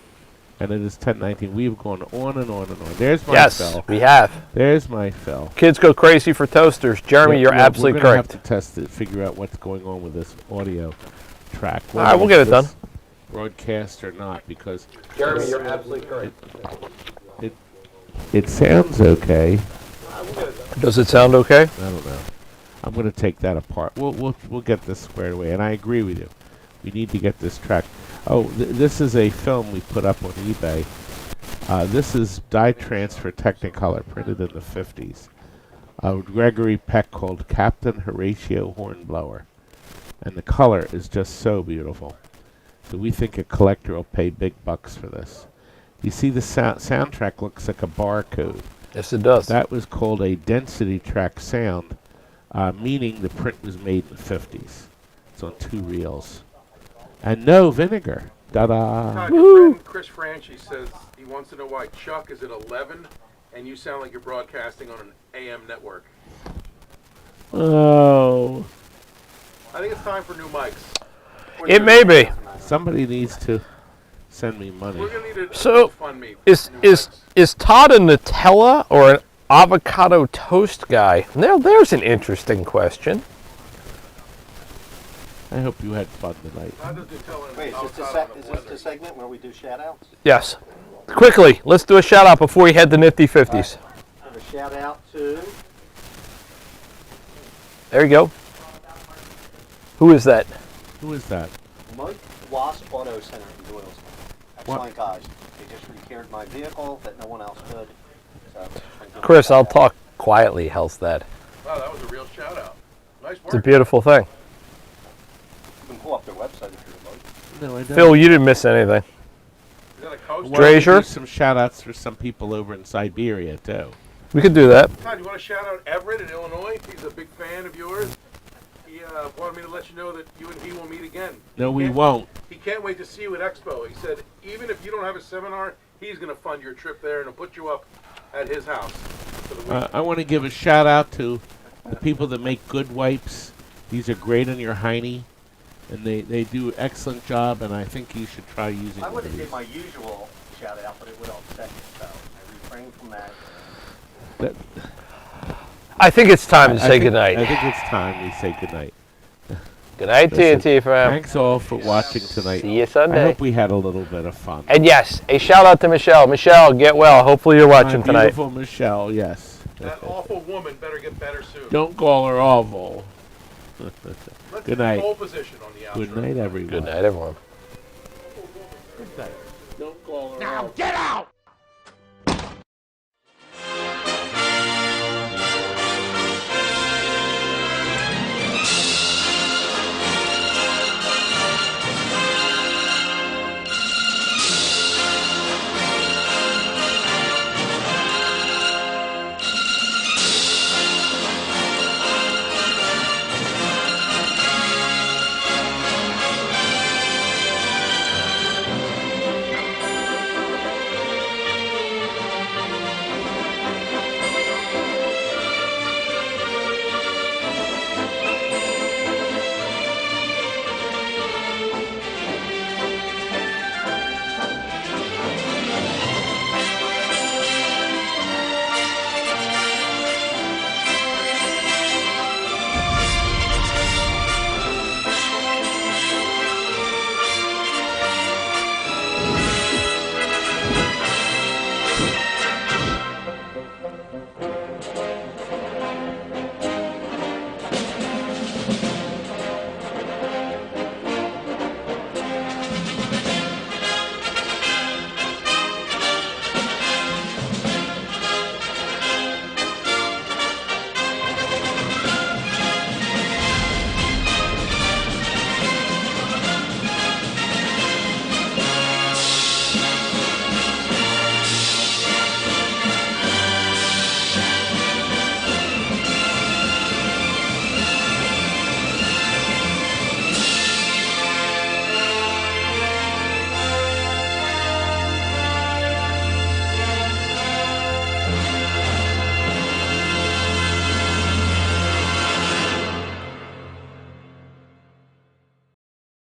And it is 10:19. We've gone on and on and on. There's my Phil. Yes, we have. There's my Phil. Kids go crazy for toasters. Jeremy, you're absolutely correct. We're going correct. to have to test it, figure out what's going on with this audio track. All right, we'll get it done. Broadcast or not, because Jeremy, you're absolutely correct. It sounds okay. Does it sound okay? I don't know. I'm going to take that apart. We'll get this squared away, and I agree with you. We need to get this track. Oh, this is a film we put up on eBay. This is Die Transfer Technicolor, printed in the 50s. Gregory Peck called Captain Horatio Hornblower, and the color is just so beautiful. So we think a collector will pay big bucks for this. You see the soundtrack looks like a barcode. Yes, it does. That was called a density track sound, meaning the print was made in the 50s. It's on 2 reels. And no vinegar. Ta-da! Todd, your friend Chris Franchi says he wants to know why Chuck is at 11 and you sound like you're broadcasting on an AM network. Oh. I think it's time for new mics. It may be. Somebody needs to send me money. We're gonna need a So, GoFundMe. is Todd a Nutella or an avocado toast guy? Now, there's an interesting question. I hope you had fun tonight. Wait, is this the segment where we do shout-outs? Yes. Quickly, let's do a shout out before we head to Nifty 50s. Have a shout-out to... There you go. Who is that? Who is that? Mike Wasp Auto Center in Doylestown. Excellent guys. They just repaired my vehicle that no one else could. So, Chris, I'll talk quietly. How's that? Wow, that was a real shout out. Nice work. It's a beautiful thing. you can pull up their website if you'd like. No, I don't. Phil, you didn't miss anything. Is that a coach? Why don't we Drazier? do some shout outs for some people over in Siberia, too. We could do that. Todd, you want to shout out Everett in Illinois? He's a big fan of yours. He wanted me to let you know that you and he will meet again. No, we won't. He can't wait to see you at Expo. He said, even if you don't have a seminar, he's going to fund your trip there and he'll put you up at his house for the week. I want to give a shout out to the people that make good wipes. These are great on your hiney, and they do an excellent job, and I think you should try using I one would of have these. did my usual shout-out, but it would upset you, so I refrained from that. I think it's time to say think- goodnight. I think it's time we say goodnight. Good night, Listen, TNT fam. Thanks all for watching tonight. See you I Sunday. hope we had a little bit of fun. And yes, a shout out to Michelle. Michelle, get well. Hopefully you're watching My tonight. beautiful Michelle, yes. That awful woman better get better soon. Don't call her awful. Let's Good get night. pole position on the outro. Good night, everyone. Good night, everyone. Good night. Don't call her Now awful. get out!